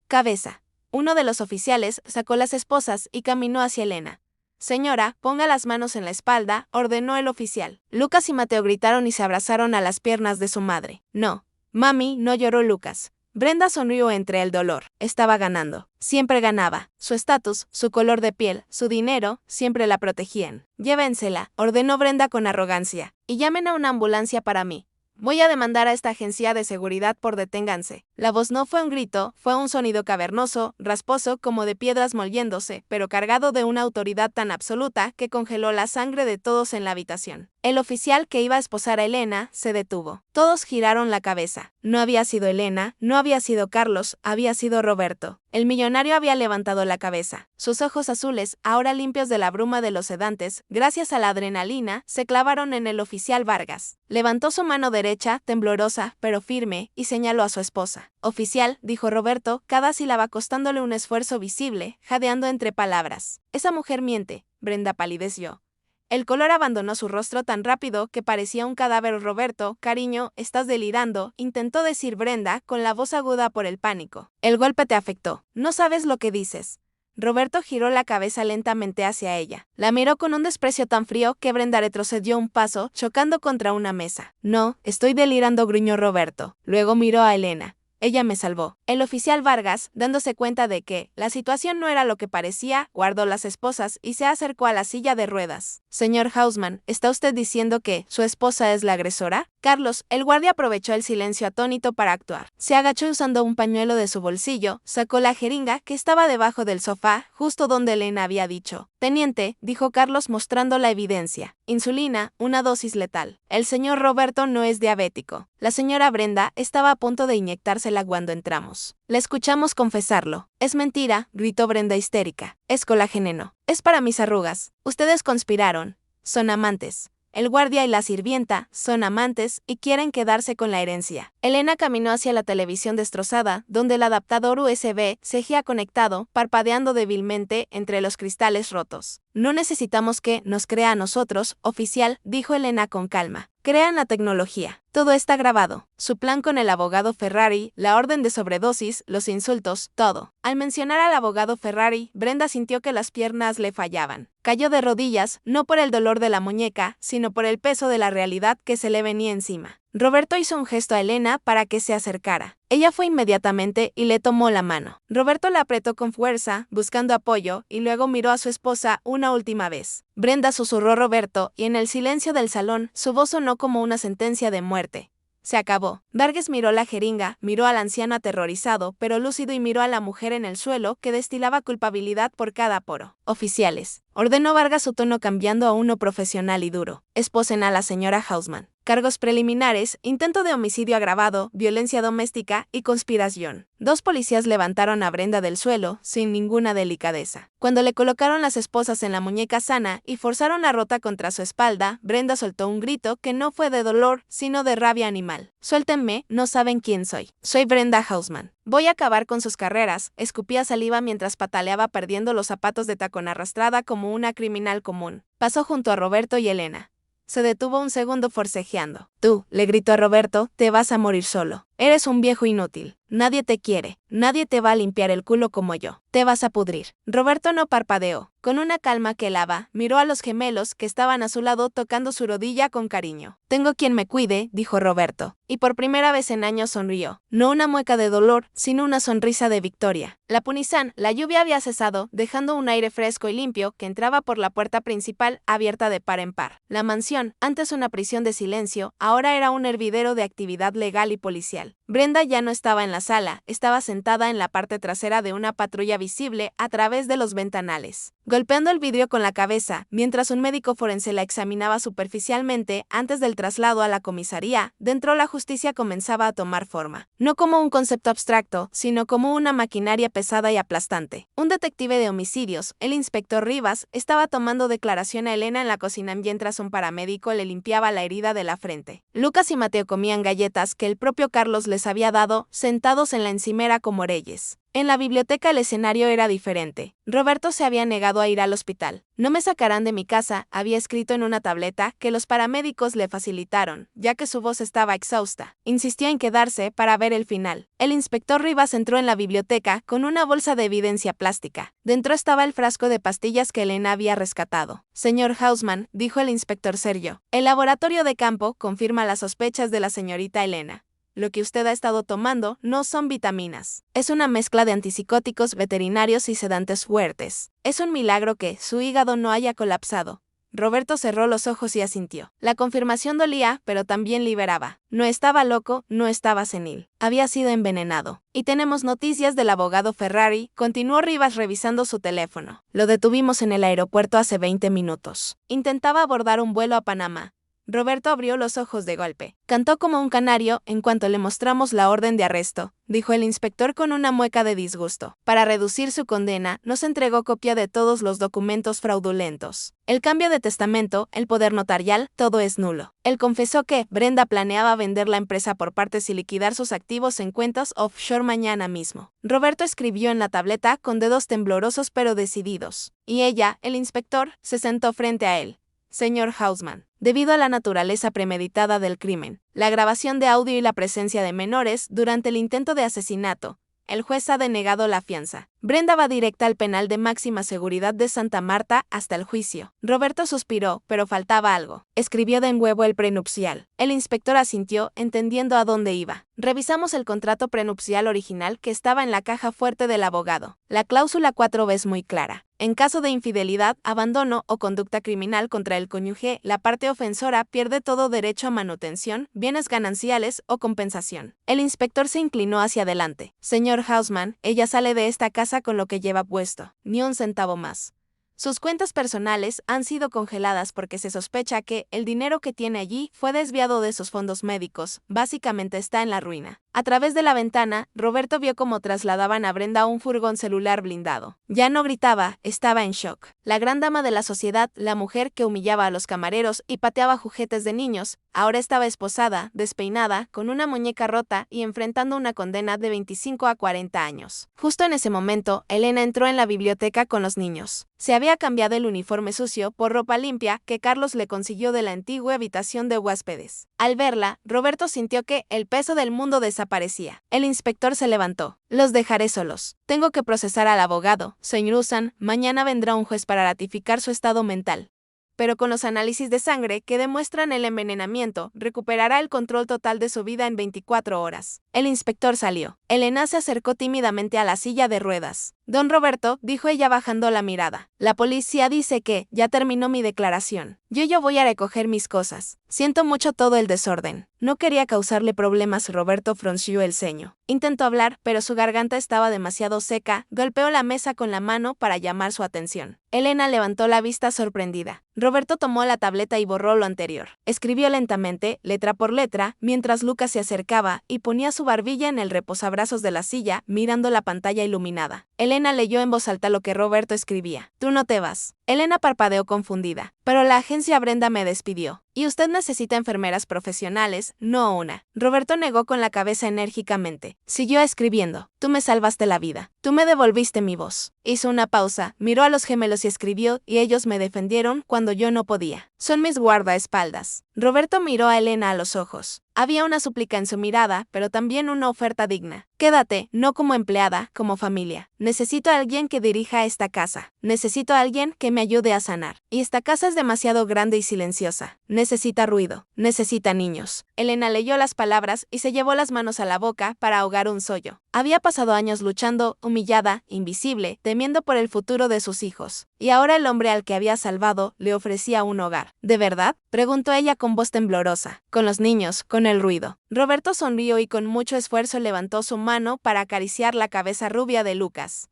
cabeza. Uno de los oficiales sacó las esposas y caminó hacia Elena. Señora, ponga las manos en la espalda, ordenó el oficial. Lucas y Mateo gritaron y se abrazaron a las piernas de su madre. No, mami, no lloró Lucas. Brenda sonrió entre el dolor. Estaba ganando. Siempre ganaba. Su estatus, su color de piel, su dinero, siempre la protegían. Llévensela, ordenó Brenda con arrogancia. Y llamen a una ambulancia para mí. Voy a demandar a esta agencia de seguridad por deténganse. La voz no fue un grito, fue un sonido cavernoso, rasposo como de piedras moliéndose, pero cargado de una autoridad tan absoluta que congeló la sangre de todos en la habitación. El oficial que iba a esposar a Elena se detuvo. Todos giraron la cabeza. No había sido Elena, no había sido Carlos, había sido Roberto. El millonario había levantado la cabeza. Sus ojos azules, ahora limpios de la bruma de los sedantes, gracias a la adrenalina, se clavaron en el oficial Vargas. Levantó su mano derecha, temblorosa, pero firme, y señaló a su esposa. Oficial, dijo Roberto, cada sílaba costándole un esfuerzo visible, jadeando entre palabras. Esa mujer miente. Brenda palideció. El color abandonó su rostro tan rápido que parecía un cadáver. Roberto, cariño, estás delirando, intentó decir Brenda con la voz aguda por el pánico. El golpe te afectó. No sabes lo que dices. Roberto giró la cabeza lentamente hacia ella. La miró con un desprecio tan frío que Brenda retrocedió un paso, chocando contra una mesa. No, estoy delirando, gruñó Roberto. Luego miró a Elena. Ella me salvó. El oficial Vargas, dándose cuenta de que la situación no era lo que parecía, guardó las esposas y se acercó a la silla de ruedas. Señor Hausman, ¿está usted diciendo que su esposa es la agresora? Carlos, el guardia aprovechó el silencio atónito para actuar. Se agachó usando un pañuelo de su bolsillo, sacó la jeringa que estaba debajo del sofá, justo donde Elena había dicho. Teniente, dijo Carlos mostrando la evidencia. Insulina, una dosis letal. El señor Roberto no es diabético. La señora Brenda estaba a punto de inyectársela cuando entramos. La escuchamos confesarlo. Es mentira, gritó Brenda histérica. Es colágeno. Es para mis arrugas. Ustedes conspiraron. Son amantes. El guardia y la sirvienta son amantes y quieren quedarse con la herencia. Elena caminó hacia la televisión destrozada, donde el adaptador USB seguía conectado, parpadeando débilmente entre los cristales rotos. No necesitamos que nos crea a nosotros, oficial, dijo Elena con calma. Crean la tecnología. Todo está grabado. Su plan con el abogado Ferrari, la orden de sobredosis, los insultos, todo. Al mencionar al abogado Ferrari, Brenda sintió que las piernas le fallaban. Cayó de rodillas, no por el dolor de la muñeca, sino por el peso de la realidad que se le venía encima. Roberto hizo un gesto a Elena para que se acercara. Ella fue inmediatamente y le tomó la mano. Roberto la apretó con fuerza, buscando apoyo, y luego miró a su esposa una última vez. Brenda, susurró Roberto, y en el silencio del salón, su voz sonó como una sentencia de muerte. Se acabó. Vargas miró la jeringa, miró al anciano aterrorizado, pero lúcido, y miró a la mujer en el suelo, que destilaba culpabilidad por cada poro. Oficiales, ordenó Vargas, su tono cambiando a uno profesional y duro. Esposen a la señora Hausman. Cargos preliminares, intento de homicidio agravado, violencia doméstica y conspiración. 2 policías levantaron a Brenda del suelo, sin ninguna delicadeza. Cuando le colocaron las esposas en la muñeca sana y forzaron la rota contra su espalda, Brenda soltó un grito que no fue de dolor, sino de rabia animal. Suéltenme, no saben quién soy. Soy Brenda Hausman. Voy a acabar con sus carreras. Escupía saliva mientras pataleaba, perdiendo los zapatos de tacón, arrastrada como una criminal común. Pasó junto a Roberto y Elena. Se detuvo un segundo forcejeando. Tú, le gritó a Roberto, te vas a morir solo. Eres un viejo inútil. Nadie te quiere. Nadie te va a limpiar el culo como yo. Te vas a pudrir. Roberto no parpadeó. Con una calma que helaba, miró a los gemelos que estaban a su lado tocando su rodilla con cariño. Tengo quien me cuide, dijo Roberto. Y por primera vez en años sonrió. No una mueca de dolor, sino una sonrisa de victoria. La Punizán, la lluvia había cesado, dejando un aire fresco y limpio que entraba por la puerta principal, abierta de par en par. La mansión, antes una prisión de silencio, ahora era un hervidero de actividad legal y policial. Brenda ya no estaba en la sala, estaba sentada en la parte trasera de una patrulla visible a través de los ventanales, golpeando el vidrio con la cabeza, mientras un médico forense la examinaba superficialmente antes del traslado a la comisaría. Dentro, la justicia comenzaba a tomar forma, no como un concepto abstracto, sino como una maquinaria pesada y aplastante. Un detective de homicidios, el inspector Rivas, estaba tomando declaración a Elena en la cocina mientras un paramédico le limpiaba la herida de la frente. Lucas y Mateo comían galletas que el propio Carlos les había dado, sentados en la encimera como reyes. En la biblioteca el escenario era diferente. Roberto se había negado a ir al hospital. No me sacarán de mi casa, había escrito en una tableta que los paramédicos le facilitaron, ya que su voz estaba exhausta. Insistió en quedarse para ver el final. El inspector Rivas entró en la biblioteca con una bolsa de evidencia plástica. Dentro estaba el frasco de pastillas que Elena había rescatado. Señor Hausman, dijo el inspector Sergio, el laboratorio de campo confirma las sospechas de la señorita Elena. Lo que usted ha estado tomando no son vitaminas. Es una mezcla de antipsicóticos veterinarios y sedantes fuertes. Es un milagro que su hígado no haya colapsado. Roberto cerró los ojos y asintió. La confirmación dolía, pero también liberaba. No estaba loco, no estaba senil. Había sido envenenado. Y tenemos noticias del abogado Ferrari, continuó Rivas revisando su teléfono. Lo detuvimos en el aeropuerto hace 20 minutos. Intentaba abordar un vuelo a Panamá. Roberto abrió los ojos de golpe. Cantó como un canario en cuanto le mostramos la orden de arresto, dijo el inspector con una mueca de disgusto. Para reducir su condena, nos entregó copia de todos los documentos fraudulentos. El cambio de testamento, el poder notarial, todo es nulo. Él confesó que Brenda planeaba vender la empresa por partes y liquidar sus activos en cuentas offshore mañana mismo. Roberto escribió en la tableta con dedos temblorosos pero decididos. Y ella, el inspector, se sentó frente a él. Señor Hausman, debido a la naturaleza premeditada del crimen, la grabación de audio y la presencia de menores durante el intento de asesinato, el juez ha denegado la fianza. Brenda va directa al penal de máxima seguridad de Santa Marta hasta el juicio. Roberto suspiró, pero faltaba algo. Escribió de nuevo el prenupcial. El inspector asintió, entendiendo a dónde iba. Revisamos el contrato prenupcial original que estaba en la caja fuerte del abogado. La cláusula 4b es muy clara. En caso de infidelidad, abandono o conducta criminal contra el cónyuge, la parte ofensora pierde todo derecho a manutención, bienes gananciales o compensación. El inspector se inclinó hacia adelante. Señor Hausman, ella sale de esta casa con lo que lleva puesto, ni un centavo más. Sus cuentas personales han sido congeladas porque se sospecha que el dinero que tiene allí fue desviado de sus fondos médicos, básicamente está en la ruina. A través de la ventana, Roberto vio cómo trasladaban a Brenda a un furgón celular blindado. Ya no gritaba, estaba en shock. La gran dama de la sociedad, la mujer que humillaba a los camareros y pateaba juguetes de niños, ahora estaba esposada, despeinada, con una muñeca rota y enfrentando una condena de 25 a 40 años. Justo en ese momento, Elena entró en la biblioteca con los niños. Se había cambiado el uniforme sucio por ropa limpia que Carlos le consiguió de la antigua habitación de huéspedes. Al verla, Roberto sintió que el peso del mundo desaparecía. El inspector se levantó. Los dejaré solos. Tengo que procesar al abogado. Señor Usan, mañana vendrá un juez para ratificar su estado mental. Pero con los análisis de sangre que demuestran el envenenamiento, recuperará el control total de su vida en 24 horas. El inspector salió. Elena se acercó tímidamente a la silla de ruedas. Don Roberto, dijo ella bajando la mirada. La policía dice que ya terminó mi declaración. Yo voy a recoger mis cosas. Siento mucho todo el desorden. No quería causarle problemas. Roberto frunció el ceño. Intentó hablar, pero su garganta estaba demasiado seca. Golpeó la mesa con la mano para llamar su atención. Elena levantó la vista sorprendida. Roberto tomó la tableta y borró lo anterior. Escribió lentamente, letra por letra, mientras Lucas se acercaba y ponía su barbilla en el reposabrazos de la silla, mirando la pantalla iluminada. Elena leyó en voz alta lo que Roberto escribía. Tú no te vas. Elena parpadeó confundida. Pero la agencia Brenda me despidió. Y usted necesita enfermeras profesionales, no una. Roberto negó con la cabeza enérgicamente. Siguió escribiendo. Tú me salvaste la vida. Tú me devolviste mi voz. Hizo una pausa, miró a los gemelos y escribió, y ellos me defendieron cuando yo no podía. Son mis guardaespaldas. Roberto miró a Elena a los ojos. Había una súplica en su mirada, pero también una oferta digna. Quédate, no como empleada, como familia. Necesito a alguien que dirija esta casa. Necesito a alguien que me ayude a sanar. Y esta casa es demasiado grande y silenciosa. Necesita ruido. Necesita niños. Elena leyó las palabras y se llevó las manos a la boca para ahogar un sollo. Había pasado años luchando, humillada, invisible, temiendo por el futuro de sus hijos. Y ahora el hombre al que había salvado le ofrecía un hogar. ¿De verdad?, preguntó ella con voz temblorosa. Con los niños, con el ruido. Roberto sonrió y con mucho esfuerzo levantó su mano para acariciar la cabeza rubia de Lucas.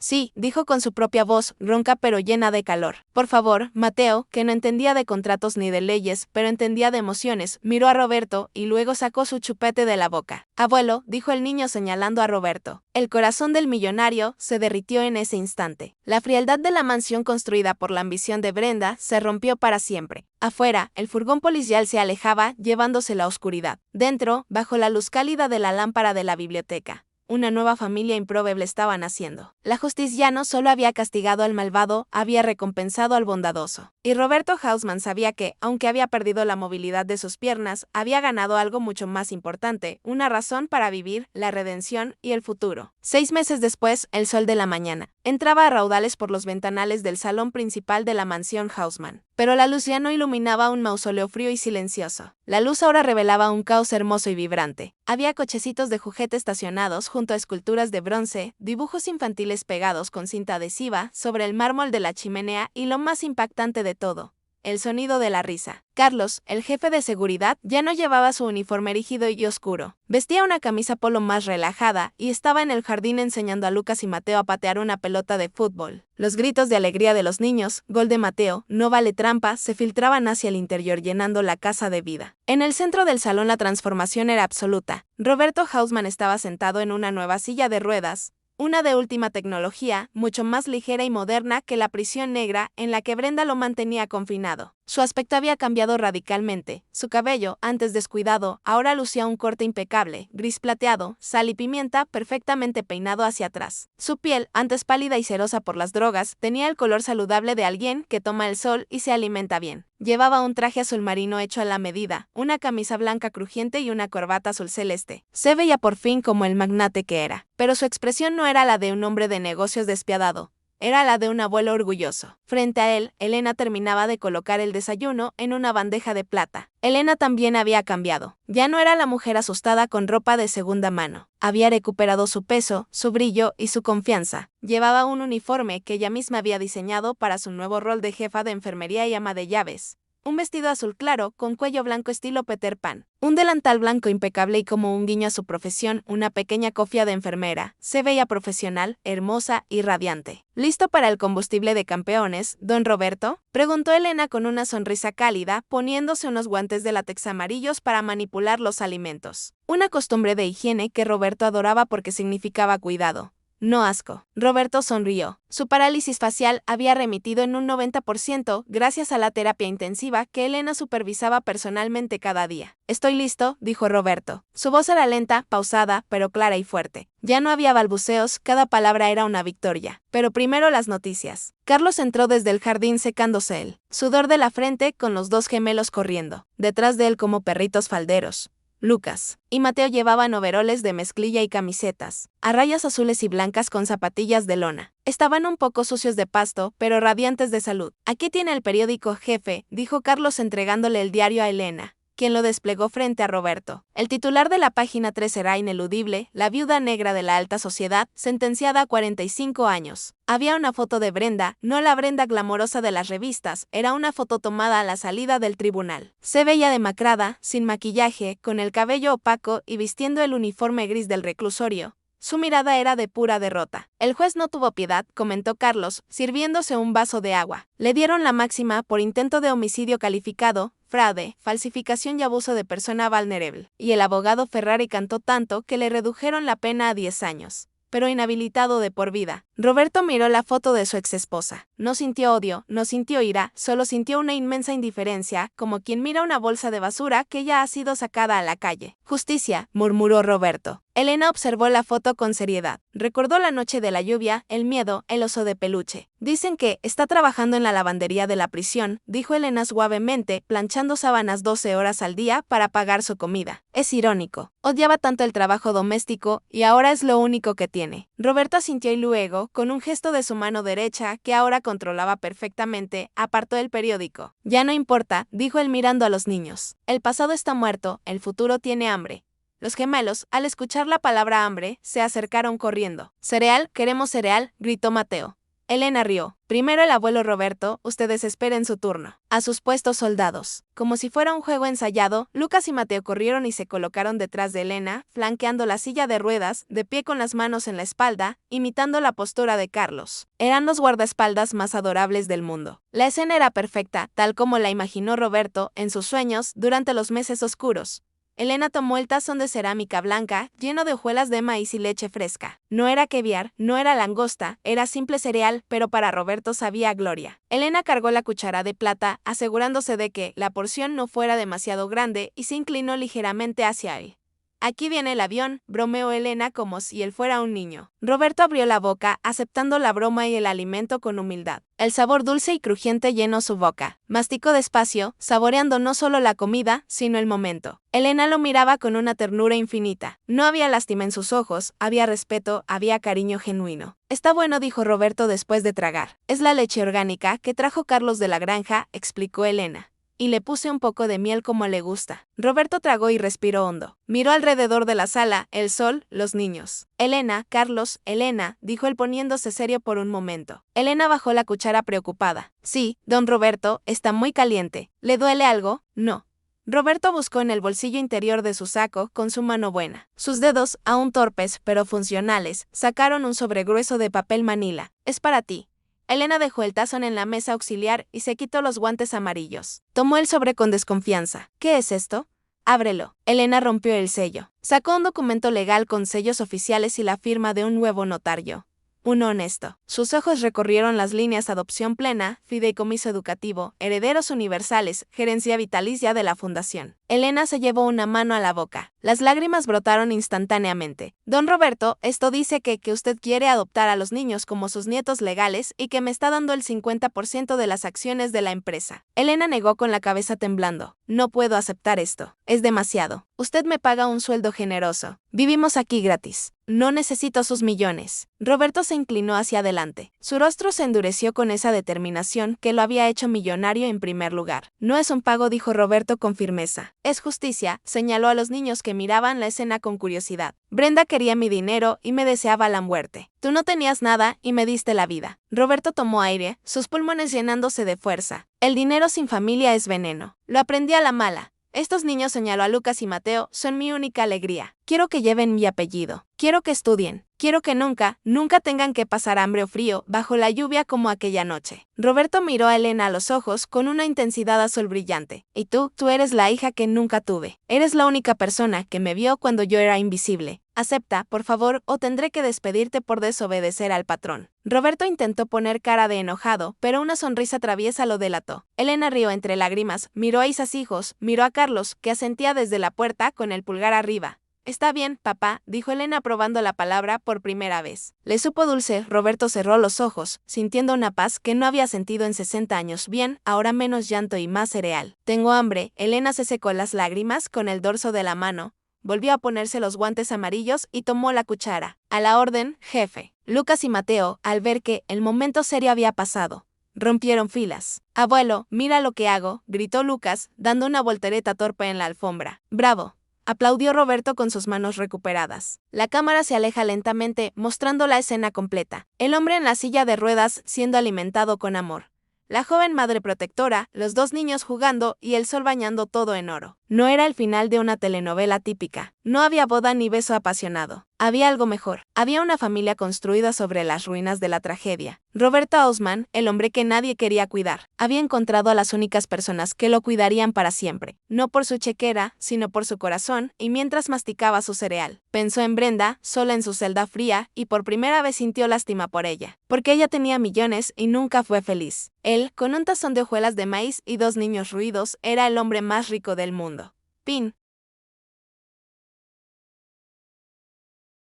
Sí, dijo con su propia voz, ronca pero llena de calor. Por favor, Mateo, que no entendía de contratos ni de leyes, pero entendía de emociones, miró a Roberto y luego sacó su chupete de la boca. Abuelo, dijo el niño señalando a Roberto. El corazón del millonario se derritió en ese instante. La frialdad de la mansión construida por la ambición de Brenda se rompió para siempre. Afuera, el furgón policial se alejaba, llevándose la oscuridad. Dentro, bajo la luz cálida de la lámpara de la biblioteca, una nueva familia improbable estaba naciendo. La justicia no solo había castigado al malvado, había recompensado al bondadoso. Y Roberto Hausmann sabía que, aunque había perdido la movilidad de sus piernas, había ganado algo mucho más importante, una razón para vivir, la redención y el futuro. 6 meses después, el sol de la mañana entraba a raudales por los ventanales del salón principal de la mansión Hausmann. Pero la luz ya no iluminaba un mausoleo frío y silencioso. La luz ahora revelaba un caos hermoso y vibrante. Había cochecitos de juguete estacionados junto a esculturas de bronce, dibujos infantiles pegados con cinta adhesiva sobre el mármol de la chimenea y lo más impactante de todo, el sonido de la risa. Carlos, el jefe de seguridad, ya no llevaba su uniforme rígido y oscuro. Vestía una camisa polo más relajada y estaba en el jardín enseñando a Lucas y Mateo a patear una pelota de fútbol. Los gritos de alegría de los niños, gol de Mateo, no vale trampa, se filtraban hacia el interior llenando la casa de vida. En el centro del salón la transformación era absoluta. Roberto Hausmann estaba sentado en una nueva silla de ruedas, una de última tecnología, mucho más ligera y moderna que la prisión negra en la que Brenda lo mantenía confinado. Su aspecto había cambiado radicalmente. Su cabello, antes descuidado, ahora lucía un corte impecable, gris plateado, sal y pimienta, perfectamente peinado hacia atrás. Su piel, antes pálida y cerosa por las drogas, tenía el color saludable de alguien que toma el sol y se alimenta bien. Llevaba un traje azul marino hecho a la medida, una camisa blanca crujiente y una corbata azul celeste. Se veía por fin como el magnate que era. Pero su expresión no era la de un hombre de negocios despiadado. Era la de un abuelo orgulloso. Frente a él, Elena terminaba de colocar el desayuno en una bandeja de plata. Elena también había cambiado. Ya no era la mujer asustada con ropa de segunda mano. Había recuperado su peso, su brillo y su confianza. Llevaba un uniforme que ella misma había diseñado para su nuevo rol de jefa de enfermería y ama de llaves. Un vestido azul claro, con cuello blanco estilo Peter Pan. Un delantal blanco impecable y como un guiño a su profesión, una pequeña cofia de enfermera. Se veía profesional, hermosa y radiante. ¿Listo para el combustible de campeones, don Roberto?, preguntó Elena con una sonrisa cálida, poniéndose unos guantes de látex amarillos para manipular los alimentos. Una costumbre de higiene que Roberto adoraba porque significaba cuidado, no asco. Roberto sonrió. Su parálisis facial había remitido en un 90% gracias a la terapia intensiva que Elena supervisaba personalmente cada día. Estoy listo, dijo Roberto. Su voz era lenta, pausada, pero clara y fuerte. Ya no había balbuceos, cada palabra era una victoria. Pero primero las noticias. Carlos entró desde el jardín secándose el sudor de la frente con los dos gemelos corriendo. Detrás de él como perritos falderos, Lucas y Mateo llevaban overoles de mezclilla y camisetas, a rayas azules y blancas con zapatillas de lona. Estaban un poco sucios de pasto, pero radiantes de salud. Aquí tiene el periódico, jefe, dijo Carlos entregándole el diario a Elena, quien lo desplegó frente a Roberto. El titular de la página 3 era ineludible: la viuda negra de la alta sociedad, sentenciada a 45 años. Había una foto de Brenda, no la Brenda glamorosa de las revistas, era una foto tomada a la salida del tribunal. Se veía demacrada, sin maquillaje, con el cabello opaco y vistiendo el uniforme gris del reclusorio. Su mirada era de pura derrota. El juez no tuvo piedad, comentó Carlos, sirviéndose un vaso de agua. Le dieron la máxima por intento de homicidio calificado, fraude, falsificación y abuso de persona vulnerable. Y el abogado Ferrari cantó tanto que le redujeron la pena a 10 años. Pero inhabilitado de por vida. Roberto miró la foto de su exesposa. No sintió odio, no sintió ira, solo sintió una inmensa indiferencia, como quien mira una bolsa de basura que ya ha sido sacada a la calle. Justicia, murmuró Roberto. Elena observó la foto con seriedad. Recordó la noche de la lluvia, el miedo, el oso de peluche. Dicen que está trabajando en la lavandería de la prisión, dijo Elena suavemente, planchando sábanas 12 horas al día para pagar su comida. Es irónico. Odiaba tanto el trabajo doméstico y ahora es lo único que tiene. Roberto asintió y luego, con un gesto de su mano derecha, que ahora controlaba perfectamente, apartó el periódico. Ya no importa, dijo él mirando a los niños. El pasado está muerto, el futuro tiene hambre. Los gemelos, al escuchar la palabra hambre, se acercaron corriendo. «Cereal, queremos cereal», gritó Mateo. Elena rió. Primero el abuelo Roberto, ustedes esperen su turno. A sus puestos, soldados. Como si fuera un juego ensayado, Lucas y Mateo corrieron y se colocaron detrás de Elena, flanqueando la silla de ruedas, de pie con las manos en la espalda, imitando la postura de Carlos. Eran los guardaespaldas más adorables del mundo. La escena era perfecta, tal como la imaginó Roberto en sus sueños durante los meses oscuros. Elena tomó el tazón de cerámica blanca, lleno de hojuelas de maíz y leche fresca. No era caviar, no era langosta, era simple cereal, pero para Roberto sabía a gloria. Elena cargó la cuchara de plata, asegurándose de que la porción no fuera demasiado grande, y se inclinó ligeramente hacia él. Aquí viene el avión, bromeó Elena como si él fuera un niño. Roberto abrió la boca, aceptando la broma y el alimento con humildad. El sabor dulce y crujiente llenó su boca. Masticó despacio, saboreando no solo la comida, sino el momento. Elena lo miraba con una ternura infinita. No había lástima en sus ojos, había respeto, había cariño genuino. Está bueno, dijo Roberto después de tragar. Es la leche orgánica que trajo Carlos de la granja, explicó Elena. Y le puse un poco de miel como le gusta. Roberto tragó y respiró hondo. Miró alrededor de la sala, el sol, los niños. Elena, Carlos, Elena, dijo él poniéndose serio por un momento. Elena bajó la cuchara preocupada. Sí, don Roberto, está muy caliente. ¿Le duele algo? No. Roberto buscó en el bolsillo interior de su saco con su mano buena. Sus dedos, aún torpes pero funcionales, sacaron un sobregrueso de papel manila. Es para ti. Elena dejó el tazón en la mesa auxiliar y se quitó los guantes amarillos. Tomó el sobre con desconfianza. ¿Qué es esto? Ábrelo. Elena rompió el sello. Sacó un documento legal con sellos oficiales y la firma de un nuevo notario. Uno honesto. Sus ojos recorrieron las líneas: adopción plena, fideicomiso educativo, herederos universales, gerencia vitalicia de la fundación. Elena se llevó una mano a la boca. Las lágrimas brotaron instantáneamente. Don Roberto, esto dice que usted quiere adoptar a los niños como sus nietos legales y que me está dando el 50% de las acciones de la empresa. Elena negó con la cabeza temblando. No puedo aceptar esto. Es demasiado. Usted me paga un sueldo generoso. Vivimos aquí gratis. No necesito sus millones. Roberto se inclinó hacia adelante. Su rostro se endureció con esa determinación que lo había hecho millonario en primer lugar. No es un pago, dijo Roberto con firmeza. Es justicia, señaló a los niños que miraban la escena con curiosidad. Brenda quería mi dinero y me deseaba la muerte. Tú no tenías nada y me diste la vida. Roberto tomó aire, sus pulmones llenándose de fuerza. El dinero sin familia es veneno. Lo aprendí a la mala. Estos niños, señaló a Lucas y Mateo, son mi única alegría. Quiero que lleven mi apellido. Quiero que estudien. Quiero que nunca tengan que pasar hambre o frío bajo la lluvia como aquella noche. Roberto miró a Elena a los ojos con una intensidad azul brillante. Y tú eres la hija que nunca tuve. Eres la única persona que me vio cuando yo era invisible. Acepta, por favor, o tendré que despedirte por desobedecer al patrón. Roberto intentó poner cara de enojado, pero una sonrisa traviesa lo delató. Elena rió entre lágrimas, miró a Isasijos, miró a Carlos, que asentía desde la puerta con el pulgar arriba. Está bien, papá, dijo Elena probando la palabra por primera vez. Le supo dulce. Roberto cerró los ojos, sintiendo una paz que no había sentido en 60 años. Bien, ahora menos llanto y más cereal. Tengo hambre. Elena se secó las lágrimas con el dorso de la mano. Volvió a ponerse los guantes amarillos y tomó la cuchara. A la orden, jefe. Lucas y Mateo, al ver que el momento serio había pasado, rompieron filas. Abuelo, mira lo que hago, gritó Lucas, dando una voltereta torpe en la alfombra. Bravo. Aplaudió Roberto con sus manos recuperadas. La cámara se aleja lentamente, mostrando la escena completa. El hombre en la silla de ruedas siendo alimentado con amor. La joven madre protectora, los dos niños jugando y el sol bañando todo en oro. No era el final de una telenovela típica. No había boda ni beso apasionado. Había algo mejor. Había una familia construida sobre las ruinas de la tragedia. Roberto Hausmann, el hombre que nadie quería cuidar, había encontrado a las únicas personas que lo cuidarían para siempre. No por su chequera, sino por su corazón, y mientras masticaba su cereal. Pensó en Brenda, sola en su celda fría, y por primera vez sintió lástima por ella. Porque ella tenía millones y nunca fue feliz. Él, con un tazón de hojuelas de maíz y dos niños ruidos, era el hombre más rico del mundo. Pin.